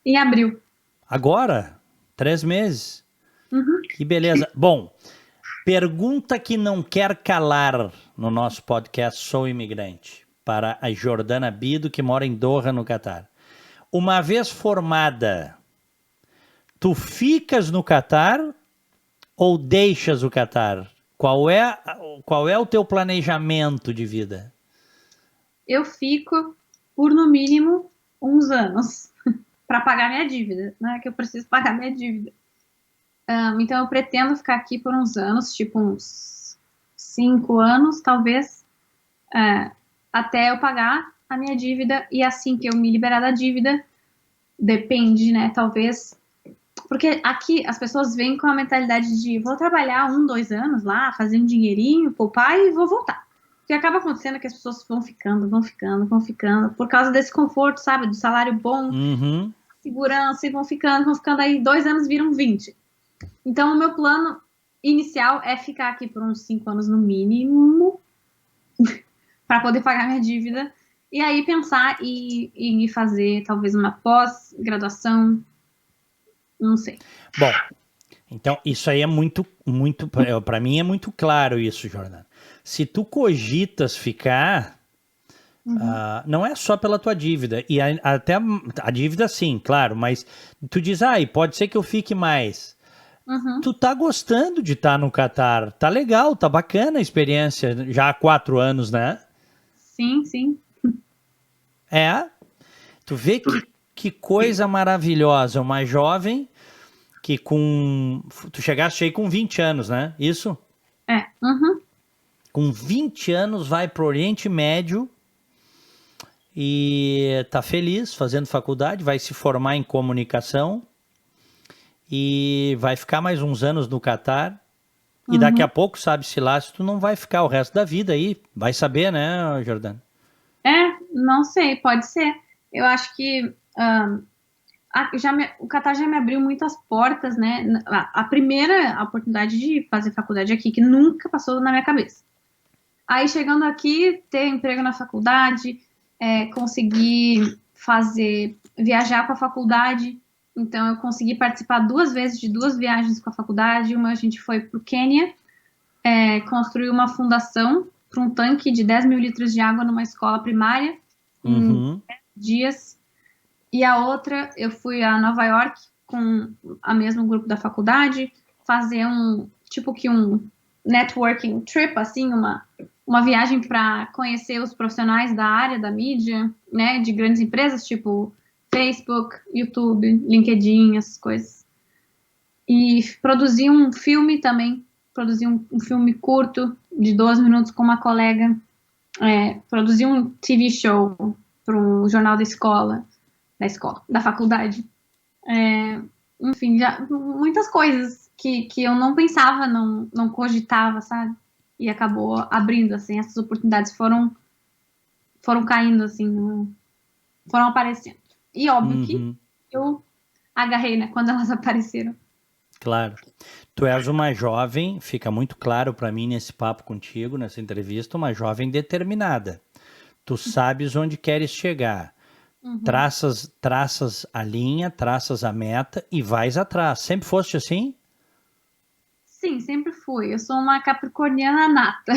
em abril. Agora? 3 meses. Uhum. Que beleza. Bom, pergunta que não quer calar no nosso podcast Sou Imigrante, para a Jordana Bido, que mora em Doha, no Catar. Uma vez formada, tu ficas no Catar ou deixas o Catar? Qual é o teu planejamento de vida? Eu fico por no mínimo uns anos para pagar minha dívida, né? Que eu preciso pagar minha dívida. Então eu pretendo ficar aqui por uns anos, tipo uns 5 anos, talvez, até eu pagar a minha dívida. E assim que eu me liberar da dívida, depende, né? Talvez. Porque aqui as pessoas vêm com a mentalidade de vou trabalhar 1, 2 anos lá, fazer um dinheirinho, poupar e vou voltar. O que acaba acontecendo é que as pessoas vão ficando, por causa desse conforto, sabe? Do salário bom, segurança, e vão ficando, aí 2 anos viram 20. Então, o meu plano inicial é ficar aqui por uns 5 anos no mínimo, para poder pagar minha dívida, e aí pensar em fazer talvez uma pós-graduação, não sei. Bom, então isso aí é muito, para mim é muito claro isso, Jordana. Se tu cogitas ficar, não é só pela tua dívida, e até a dívida sim, claro, mas tu diz, pode ser que eu fique mais. Tu tá gostando de estar no Catar, tá legal, tá bacana a experiência, já há 4 anos, né? Sim, sim. Tu vê que coisa maravilhosa, uma jovem que tu chegaste aí com 20 anos, né? Isso? Com 20 anos vai pro Oriente Médio e tá feliz fazendo faculdade, vai se formar em comunicação e vai ficar mais uns anos no Catar. E daqui a pouco, sabe-se lá, se tu não vai ficar o resto da vida aí. Vai saber, né, Jordana? Não sei, pode ser. Eu acho que o Catar já me abriu muitas portas, né? A primeira oportunidade de fazer faculdade aqui, que nunca passou na minha cabeça. Aí, chegando aqui, ter emprego na faculdade, conseguir viajar com a faculdade. Então, eu consegui participar 2 vezes de 2 viagens com a faculdade. Uma, a gente foi para o Quênia, construir uma fundação para um tanque de 10 mil litros de água numa escola primária, em 10 dias. E a outra, eu fui a Nova York com o mesmo grupo da faculdade, fazer um networking trip, assim, uma viagem para conhecer os profissionais da área da mídia, né, de grandes empresas, tipo Facebook, YouTube, LinkedIn, essas coisas. E produzir um filme também, produzir um filme curto de 12 minutos com uma colega, produzir um TV show para um jornal da faculdade. Enfim, muitas coisas que eu não pensava, não cogitava, sabe? E acabou abrindo, assim, essas oportunidades foram caindo, assim, foram aparecendo. E óbvio que eu agarrei, né, quando elas apareceram. Claro. Tu és uma jovem, fica muito claro para mim nesse papo contigo, nessa entrevista, uma jovem determinada. Tu sabes onde queres chegar. Traças a linha, traças a meta e vais atrás. Sempre foste assim? Sim, sempre fui. Eu sou uma capricorniana nata.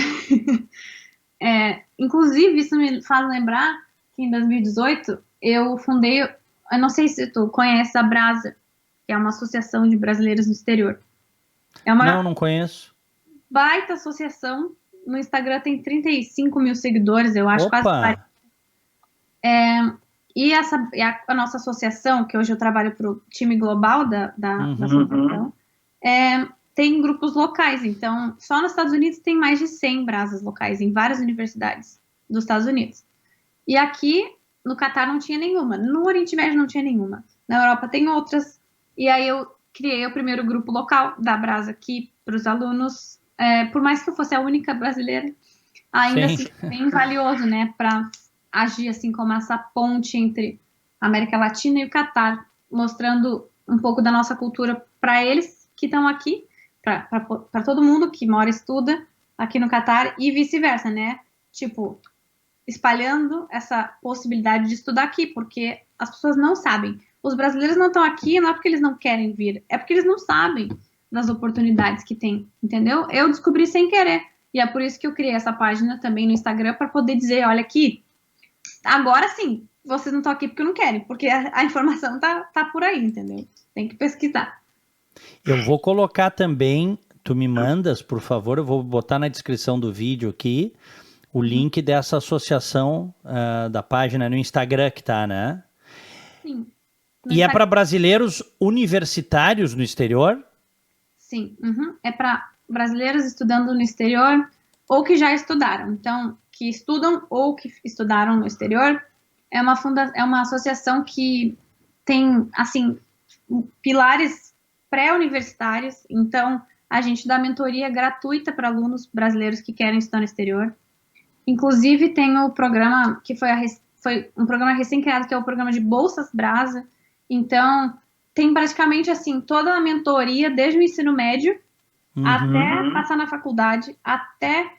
Inclusive, isso me faz lembrar que em 2018 eu fundei, eu não sei se tu conhece a Brasa, que é uma associação de brasileiros no exterior. É uma Não conheço. baita associação. No Instagram tem 35 mil seguidores, eu acho, quase 40. E a nossa associação, que hoje eu trabalho para o time global da associação, tem grupos locais. Então, só nos Estados Unidos tem mais de 100 brasas locais, em várias universidades dos Estados Unidos. E aqui, no Catar, não tinha nenhuma. No Oriente Médio não tinha nenhuma. Na Europa tem outras. E aí eu criei o primeiro grupo local da Brasa aqui para os alunos. Por mais que eu fosse a única brasileira, ainda Sim. assim bem valioso, né, para agir assim como essa ponte entre a América Latina e o Catar, mostrando um pouco da nossa cultura para eles que estão aqui, para todo mundo que mora e estuda aqui no Catar e vice-versa, né? Tipo, espalhando essa possibilidade de estudar aqui, porque as pessoas não sabem. Os brasileiros não estão aqui, não é porque eles não querem vir, é porque eles não sabem das oportunidades que tem, entendeu? Eu descobri sem querer. E é por isso que eu criei essa página também no Instagram para poder dizer, olha aqui, agora sim, vocês não estão aqui porque não querem, porque a informação tá por aí, entendeu? Tem que pesquisar. Eu vou colocar também, tu me mandas, por favor, eu vou botar na descrição do vídeo aqui o link dessa associação da página no Instagram que tá, né? Sim. No E é para Instagram, brasileiros universitários no exterior? sim. Uhum. É para brasileiros estudando no exterior ou que já estudaram. Então, que estudam ou que estudaram no exterior. É uma associação que tem, assim, pilares pré-universitários. Então, a gente dá mentoria gratuita para alunos brasileiros que querem estudar no exterior. Inclusive, tem o programa que foi um programa recém-criado, que é o programa de Bolsas Brasa. Então, tem praticamente, assim, toda a mentoria, desde o ensino médio até passar na faculdade, até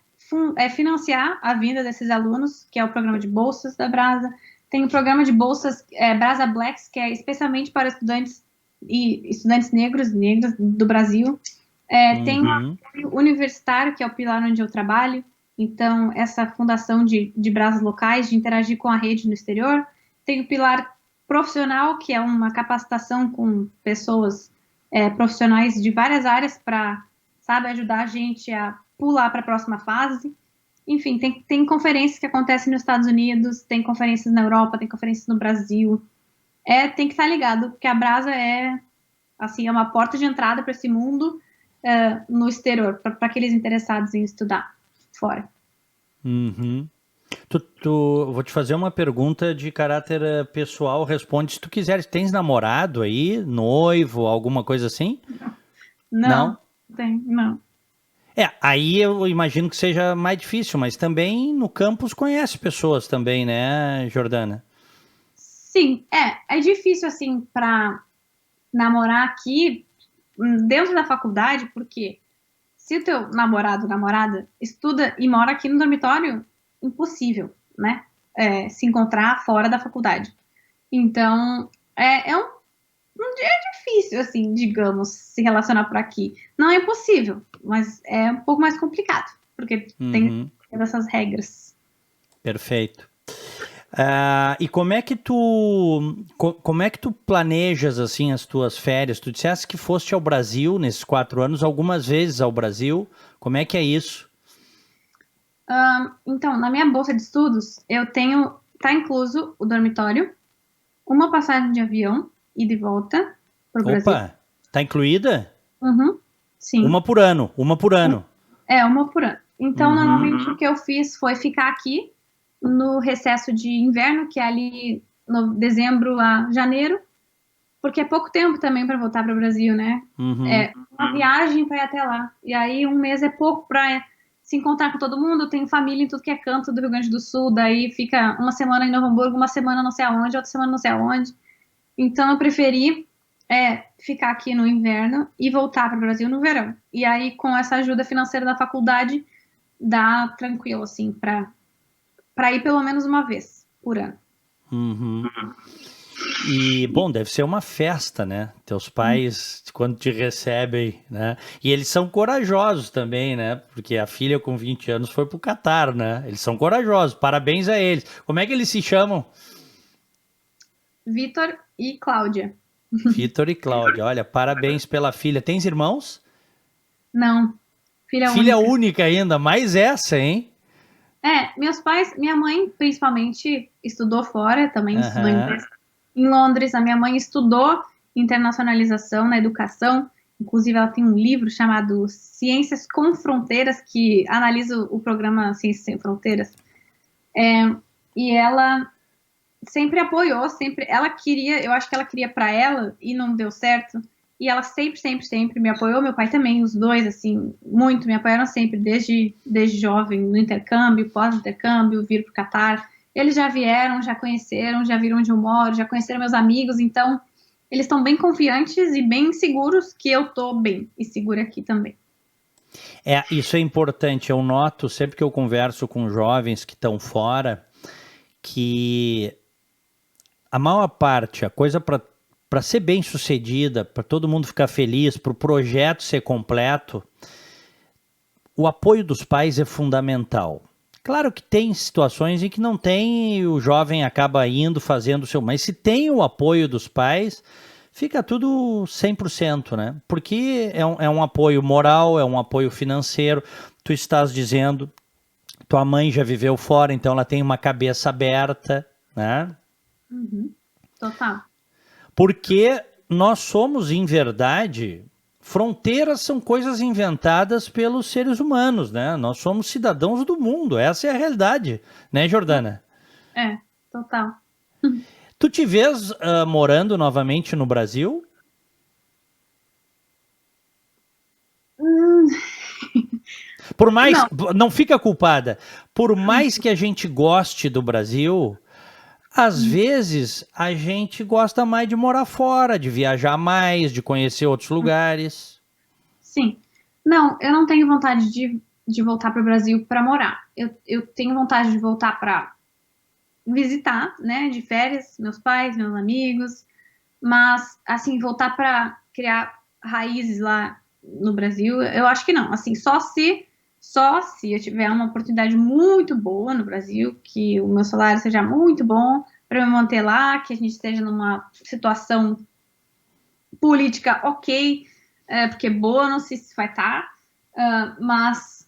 financiar a vinda desses alunos, que é o programa de bolsas da Brasa. Tem o programa de bolsas Brasa Blacks, que é especialmente para estudantes e estudantes negros do Brasil. Tem o apoio universitário, que é o pilar onde eu trabalho. Então, essa fundação de brasas locais, de interagir com a rede no exterior. Tem o pilar profissional, que é uma capacitação com pessoas profissionais de várias áreas para, sabe, ajudar a gente a pular para a próxima fase. Enfim, tem conferências que acontecem nos Estados Unidos, tem conferências na Europa, tem conferências no Brasil. Tem que estar ligado, porque a Brasa assim, é uma porta de entrada para esse mundo no exterior, para aqueles interessados em estudar fora. Uhum. Vou te fazer uma pergunta de caráter pessoal. Responde se tu quiseres. Tens namorado aí, noivo, alguma coisa assim? Não, Não? não. Aí eu imagino que seja mais difícil, mas também no campus conhece pessoas também, né, Jordana? Sim, é difícil, assim, para namorar aqui dentro da faculdade, porque se o teu namorado, namorada, estuda e mora aqui no dormitório, impossível, né? Se encontrar fora da faculdade. Então, um dia difícil, assim, digamos, se relacionar por aqui. Não é impossível, mas é um pouco mais complicado, porque tem Uhum, essas regras. perfeito. E como é que tu planejas assim as tuas férias? Tu disseste que foste ao Brasil nesses 4 anos, algumas vezes ao Brasil. Como é que é isso? Então, na minha bolsa de estudos, tá incluso o dormitório, uma passagem de avião e de volta para o Brasil. Opa, tá incluída? Uhum, sim. Uma por ano. Uma por ano. Então, normalmente o que eu fiz foi ficar aqui no recesso de inverno, que é ali no dezembro a janeiro, porque é pouco tempo também para voltar para o Brasil, né? Uhum, É uma viagem para ir até lá. E aí um mês é pouco para se encontrar com todo mundo. Eu tenho família em tudo que é canto do Rio Grande do Sul, daí fica uma semana em Novo Hamburgo, uma semana não sei aonde, outra semana não sei aonde. Então eu preferi ficar aqui no inverno e voltar para o Brasil no verão. E aí, com essa ajuda financeira da faculdade, dá tranquilo, assim, para ir pelo menos uma vez por ano. uhum. E, bom, deve ser uma festa, né? Teus pais, quando te recebem, né? E eles são corajosos também, né? Porque a filha com 20 anos foi pro Catar, né? Eles são corajosos, parabéns a eles. Como é que eles se chamam? Vitor e Cláudia. Vitor e Cláudia. Olha, parabéns pela filha. Tens irmãos? Não, filha Filha única. única ainda, mais essa, hein? Meus pais, minha mãe principalmente estudou fora, também estudou Aham. em Londres. A minha mãe estudou internacionalização na educação. Inclusive, ela tem um livro chamado Ciências com Fronteiras, que analisa o programa Ciências Sem Fronteiras. E ela sempre apoiou, sempre. Ela queria, eu acho que ela queria para ela e não deu certo. e ela sempre, sempre, sempre me apoiou, meu pai também, os dois, assim, muito, me apoiaram sempre, desde jovem, no intercâmbio, pós-intercâmbio, vir pro Catar. Eles já vieram, já conheceram, já viram onde eu moro, já conheceram meus amigos, então eles estão bem confiantes e bem seguros que eu tô bem e segura aqui também. Isso é importante. Eu noto sempre que eu converso com jovens que estão fora, que a maior parte, a coisa para ser bem sucedida, para todo mundo ficar feliz, para o projeto ser completo, o apoio dos pais é fundamental. Claro que tem situações em que não tem e o jovem acaba indo, fazendo o seu... Mas se tem o apoio dos pais, fica tudo 100%, né? Porque é um apoio moral, é um apoio financeiro. Tu estás dizendo, tua mãe já viveu fora, então ela tem uma cabeça aberta, né? Uhum. Total. Porque nós somos, em verdade... Fronteiras são coisas inventadas pelos seres humanos, né? Nós somos cidadãos do mundo, essa é a realidade, né, Jordana? Total. Tu te vês morando novamente no Brasil? Por mais, não fica culpada, por mais que a gente goste do Brasil, às vezes a gente gosta mais de morar fora, de viajar mais, de conhecer outros lugares. Sim. Não, eu não tenho vontade de voltar para o Brasil para morar. Eu tenho vontade de voltar para visitar, né, de férias, meus pais, meus amigos, mas, assim, voltar para criar raízes lá no Brasil, eu acho que não. Assim, só se eu tiver uma oportunidade muito boa no Brasil, que o meu salário seja muito bom para me manter lá, que a gente esteja numa situação política ok, porque boa, não sei se vai estar, mas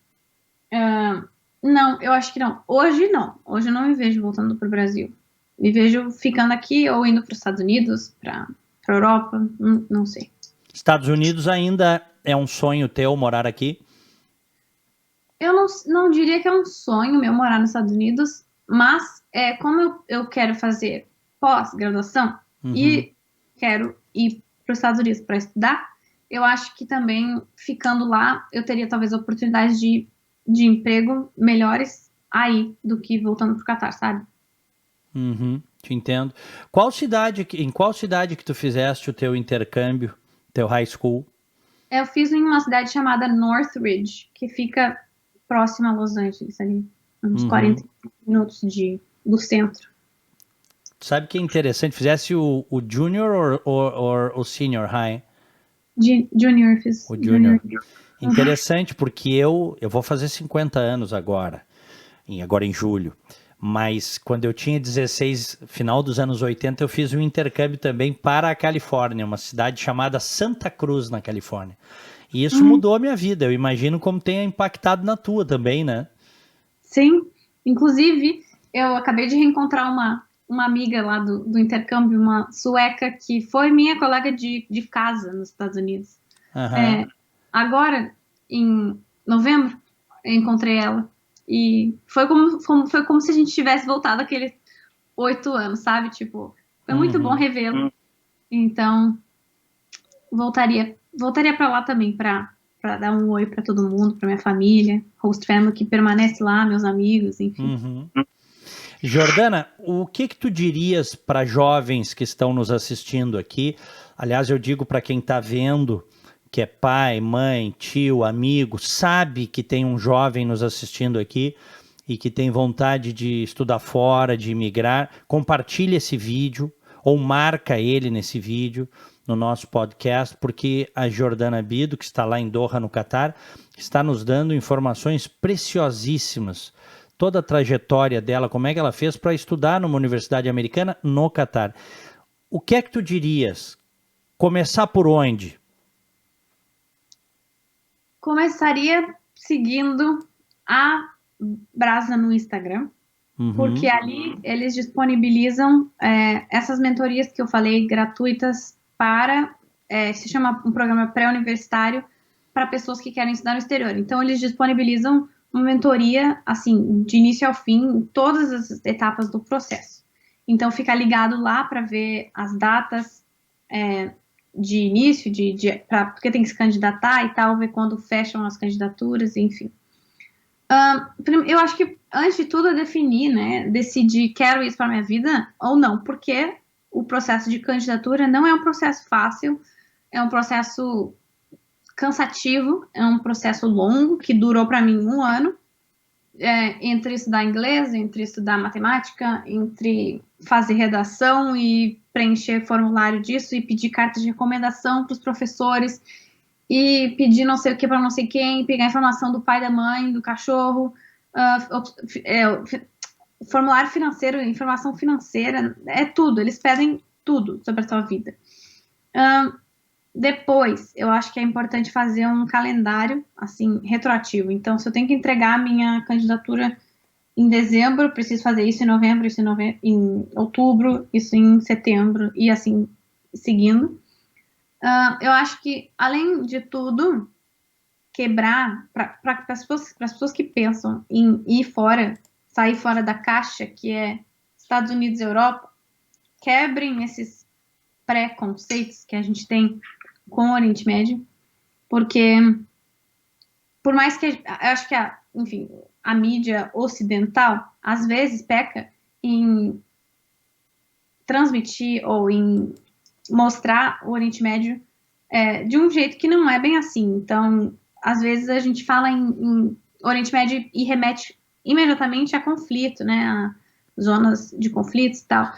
não, eu acho que não. Hoje não. Hoje eu não me vejo voltando para o Brasil. Me vejo ficando aqui ou indo para os Estados Unidos, para Europa, não sei. Estados Unidos ainda é um sonho teu morar aqui? Eu não diria que é um sonho meu morar nos Estados Unidos, mas como eu quero fazer pós-graduação e quero ir para os Estados Unidos para estudar, eu acho que também ficando lá eu teria talvez oportunidades de emprego melhores aí do que voltando para o Catar, sabe? Te entendo. Em qual cidade que tu fizeste o teu intercâmbio, teu high school? Eu fiz em uma cidade chamada Northridge, que fica próxima a Los Angeles, ali, uns 40 minutos do centro. Sabe que é interessante? Fizesse o junior ou o senior high? Junior, fiz. O junior. Interessante, porque eu vou fazer 50 anos agora em julho. Mas quando eu tinha 16, final dos anos 80, eu fiz um intercâmbio também para a Califórnia, uma cidade chamada Santa Cruz, na Califórnia. E isso mudou a minha vida. Eu imagino como tenha impactado na tua também, né? Sim. Inclusive, eu acabei de reencontrar uma amiga lá do intercâmbio, uma sueca, que foi minha colega de casa nos Estados Unidos. Agora, em novembro, eu encontrei ela. E foi como se a gente tivesse voltado aqueles 8 anos, sabe? Tipo, foi muito bom revê-la. Então, voltaria para lá também para dar um oi para todo mundo, para minha família, host family que permanece lá, meus amigos, enfim. Jordana, o que tu dirias para jovens que estão nos assistindo aqui? Aliás, eu digo para quem está vendo, que é pai, mãe, tio, amigo, sabe que tem um jovem nos assistindo aqui e que tem vontade de estudar fora, de imigrar, compartilhe esse vídeo ou marca ele nesse vídeo no nosso podcast, porque a Jordana Bido, que está lá em Doha, no Catar, está nos dando informações preciosíssimas. Toda a trajetória dela, como é que ela fez para estudar numa universidade americana no Catar. O que é que tu dirias? Começar por onde? Começaria seguindo a Brasa no Instagram, porque ali eles disponibilizam essas mentorias que eu falei, gratuitas para, se chama um programa pré-universitário para pessoas que querem estudar no exterior. Então, eles disponibilizam uma mentoria, assim, de início ao fim, em todas as etapas do processo. Então, fica ligado lá para ver as datas, de início, porque tem que se candidatar e tal, ver quando fecham as candidaturas, enfim. Eu acho que, antes de tudo, é definir, né, decidir, quero isso para minha vida ou não, porque o processo de candidatura não é um processo fácil, é um processo cansativo, é um processo longo, que durou para mim 1 ano, entre estudar inglês, entre estudar matemática, entre fazer redação e preencher formulário disso e pedir cartas de recomendação para os professores e pedir não sei o que para não sei quem, pegar informação do pai, da mãe, do cachorro, formulário financeiro, informação financeira, é tudo, eles pedem tudo sobre a sua vida. Depois, eu acho que é importante fazer um calendário, assim, retroativo. Então, se eu tenho que entregar a minha candidatura em dezembro, eu preciso fazer isso em novembro, isso em outubro, isso em setembro, e assim, seguindo. Eu acho que, além de tudo, quebrar, para as pessoas que pensam em ir fora, sair fora da caixa, que é Estados Unidos e Europa, quebrem esses pré-conceitos que a gente tem com o Oriente Médio, porque por mais que eu acho que enfim, a mídia ocidental às vezes peca em transmitir ou em mostrar o Oriente Médio de um jeito que não é bem assim. Então, às vezes a gente fala em Oriente Médio e remete imediatamente a conflito, né, a zonas de conflitos e tal.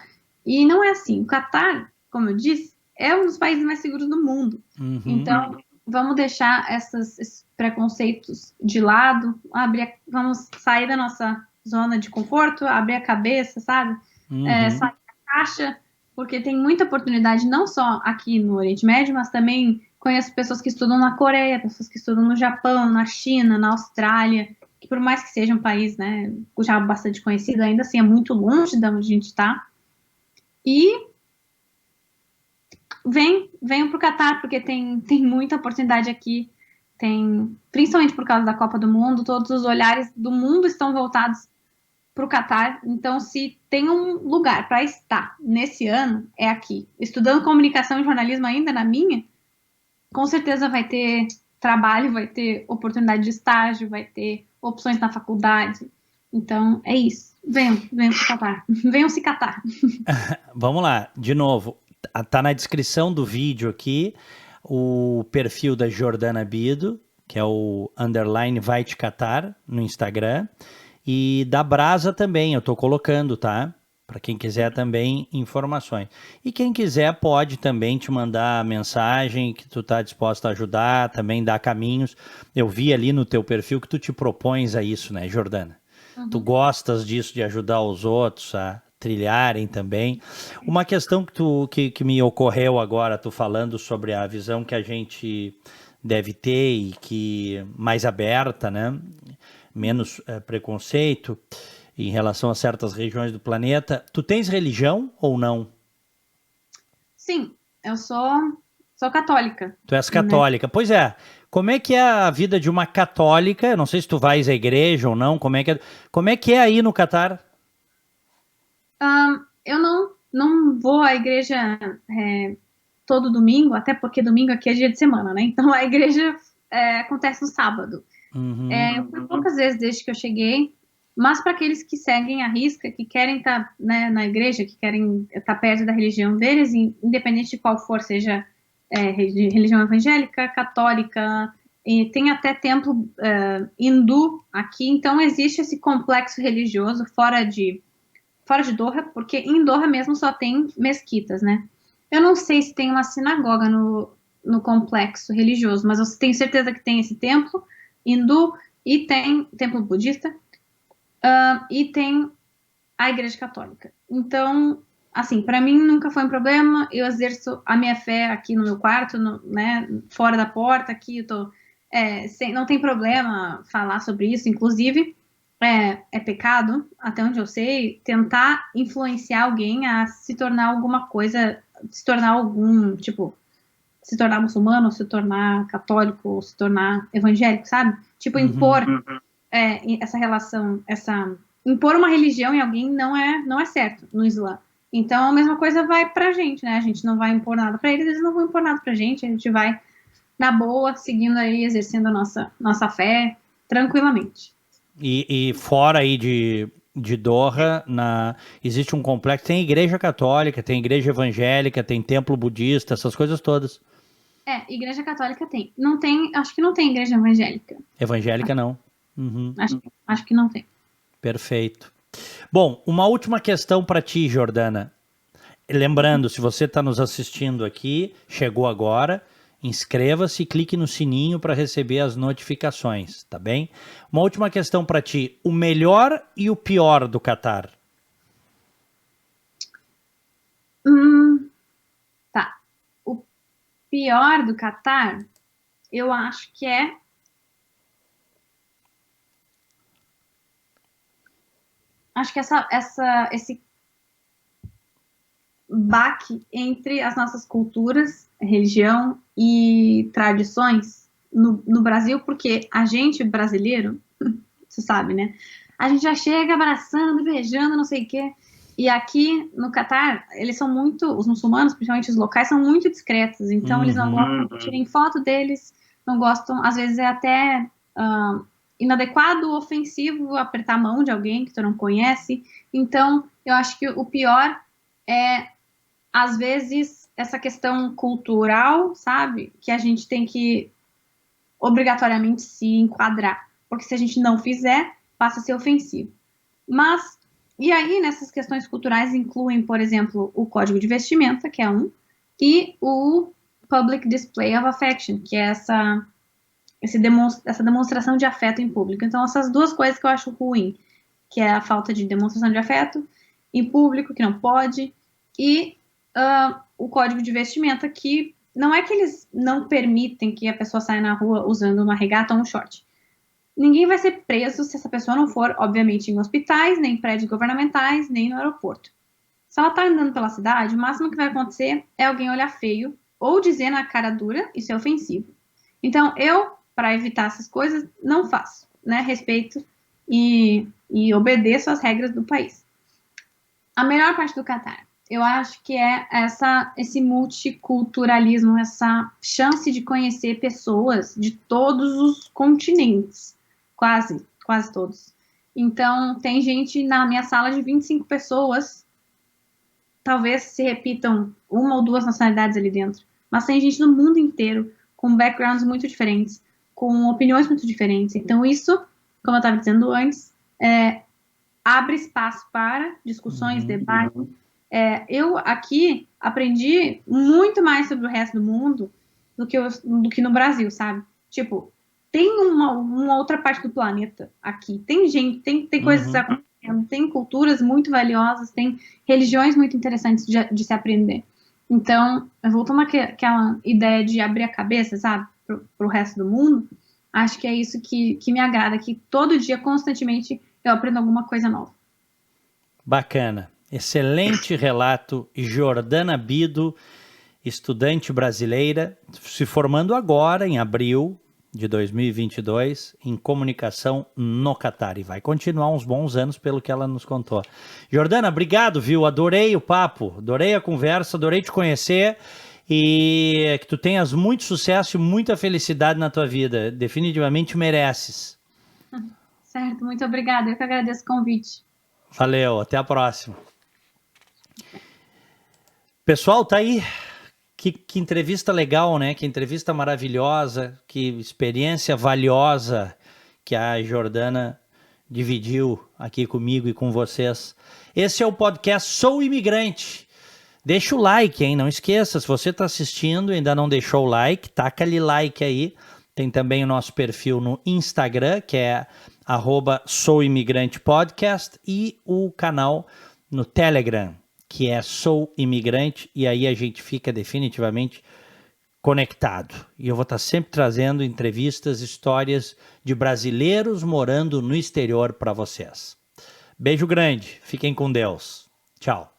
E não é assim. O Catar, como eu disse, é um dos países mais seguros do mundo. Uhum. Então, vamos deixar esses preconceitos de lado, vamos sair da nossa zona de conforto, abrir a cabeça, sabe? Sair da caixa, porque tem muita oportunidade, não só aqui no Oriente Médio, mas também conheço pessoas que estudam na Coreia, pessoas que estudam no Japão, na China, na Austrália, que por mais que seja um país, né, já bastante conhecido, ainda assim é muito longe de onde a gente está. E venham para o Catar, porque tem muita oportunidade aqui, principalmente por causa da Copa do Mundo, todos os olhares do mundo estão voltados para o Catar. Então, se tem um lugar para estar nesse ano, é aqui. Estudando comunicação e jornalismo ainda na minha, com certeza vai ter trabalho, vai ter oportunidade de estágio, vai ter opções na faculdade. Então, é isso. Venham para o Catar. Venham se catar. Vamos lá, de novo. Tá na descrição do vídeo aqui o perfil da Jordana Bido, que é o _ vai te catar no Instagram, e da Brasa também, eu tô colocando, tá? Para quem quiser também informações. E quem quiser pode também te mandar mensagem que tu tá disposta a ajudar, também dar caminhos. Eu vi ali no teu perfil que tu te propões a isso, né, Jordana? Uhum. Tu gostas disso, de ajudar os outros a trilharem também. Uma questão que me ocorreu agora, tu falando sobre a visão que a gente deve ter e que mais aberta, né? Menos preconceito em relação a certas regiões do planeta. Tu tens religião ou não? Sim, eu sou católica. Tu és católica. Né? Pois é. Como é que é a vida de uma católica? Eu não sei se tu vais à igreja ou não. Como é que é aí no Catar? Eu não vou à igreja todo domingo, até porque domingo aqui é dia de semana, né? Então a igreja acontece no sábado. Uhum. Eu fui poucas vezes desde que eu cheguei, mas para aqueles que seguem a risca, que querem estar na igreja, que querem estar perto da religião deles, independente de qual for, seja religião evangélica, católica, e tem até templo hindu aqui, então existe esse complexo religioso fora de Doha, porque em Doha mesmo só tem mesquitas, né? Eu não sei se tem uma sinagoga no complexo religioso, mas eu tenho certeza que tem esse templo hindu e tem templo budista e tem a igreja católica. Então, assim, para mim nunca foi um problema. Eu exerço a minha fé aqui no meu quarto, né, fora da porta, aqui eu tô, não tem problema falar sobre isso. Inclusive, é pecado, até onde eu sei, tentar influenciar alguém a se tornar alguma coisa, se tornar algum, tipo, se tornar muçulmano, se tornar católico, se tornar evangélico, sabe? Tipo, impor essa relação, impor uma religião em alguém não é certo no Islã. Então, a mesma coisa vai pra gente, né? A gente não vai impor nada pra eles não vão impor nada pra gente. A gente vai, na boa, seguindo aí, exercendo a nossa fé tranquilamente. E fora aí de Doha, existe um complexo, tem igreja católica, tem igreja evangélica, tem templo budista, essas coisas todas. Igreja católica tem. Não tem, acho que não tem igreja evangélica. Evangélica não. Uhum. Acho que não tem. Perfeito. Bom, uma última questão para ti, Jordana. Lembrando, se você está nos assistindo aqui, chegou agora, inscreva-se e clique no sininho para receber as notificações, tá bem? Uma última questão para ti. O melhor e o pior do Catar? Tá. O pior do Catar, eu acho que esse baque entre as nossas culturas, religião e tradições no Brasil, porque a gente brasileiro, você sabe, né? A gente já chega abraçando, beijando, não sei o quê. E aqui no Catar, eles são muito, os muçulmanos, principalmente os locais, são muito discretos. Então, eles não gostam que tirem foto deles, não gostam, às vezes é até inadequado, ofensivo apertar a mão de alguém que tu não conhece. Então, eu acho que o pior é, às vezes, essa questão cultural, sabe? Que a gente tem que obrigatoriamente se enquadrar. Porque se a gente não fizer, passa a ser ofensivo. Mas, e aí, nessas questões culturais incluem, por exemplo, o código de vestimenta, que é e o Public Display of Affection, que é essa demonstração de afeto em público. Então, essas duas coisas que eu acho ruim, que é a falta de demonstração de afeto em público, que não pode, e o código de vestimenta, que não é que eles não permitem que a pessoa saia na rua usando uma regata ou um short. Ninguém vai ser preso se essa pessoa não for, obviamente, em hospitais, nem em prédios governamentais, nem no aeroporto. Se ela tá andando pela cidade, o máximo que vai acontecer é alguém olhar feio ou dizer na cara dura, isso é ofensivo. Então, eu, para evitar essas coisas, não faço, né? Respeito e obedeço às regras do país. A melhor parte do Catar, eu acho que é esse multiculturalismo, essa chance de conhecer pessoas de todos os continentes, quase todos. Então, tem gente na minha sala de 25 pessoas, talvez se repitam uma ou duas nacionalidades ali dentro, mas tem gente no mundo inteiro, com backgrounds muito diferentes, com opiniões muito diferentes. Então, isso, como eu estava dizendo antes, abre espaço para discussões, debates. Eu aqui aprendi muito mais sobre o resto do mundo do que no Brasil, sabe? Tipo, tem uma outra parte do planeta aqui. Tem gente, tem coisas acontecendo, tem culturas muito valiosas, tem religiões muito interessantes de se aprender. Então, voltando àquela ideia de abrir a cabeça, sabe? Pro resto do mundo, acho que é isso que me agrada, que todo dia, constantemente, eu aprendo alguma coisa nova. Bacana. Excelente relato. Jordana Bido, estudante brasileira, se formando agora, em abril de 2022, em comunicação no Catar. E vai continuar uns bons anos, pelo que ela nos contou. Jordana, obrigado, viu? Adorei o papo, adorei a conversa, adorei te conhecer. E que tu tenhas muito sucesso e muita felicidade na tua vida. Definitivamente mereces. Certo, muito obrigada. Eu que agradeço o convite. Valeu, até a próxima. Pessoal, tá aí. Que entrevista legal, né? Que entrevista maravilhosa, que experiência valiosa que a Jordana dividiu aqui comigo e com vocês. Esse é o podcast Sou Imigrante. Deixa o like, hein? Não esqueça, se você está assistindo e ainda não deixou o like, taca ali like aí. Tem também o nosso perfil no Instagram, que é @souimigrantepodcast, e o canal no Telegram, que é Sou Imigrante, e aí a gente fica definitivamente conectado. E eu vou estar sempre trazendo entrevistas, histórias de brasileiros morando no exterior para vocês. Beijo grande, fiquem com Deus. Tchau.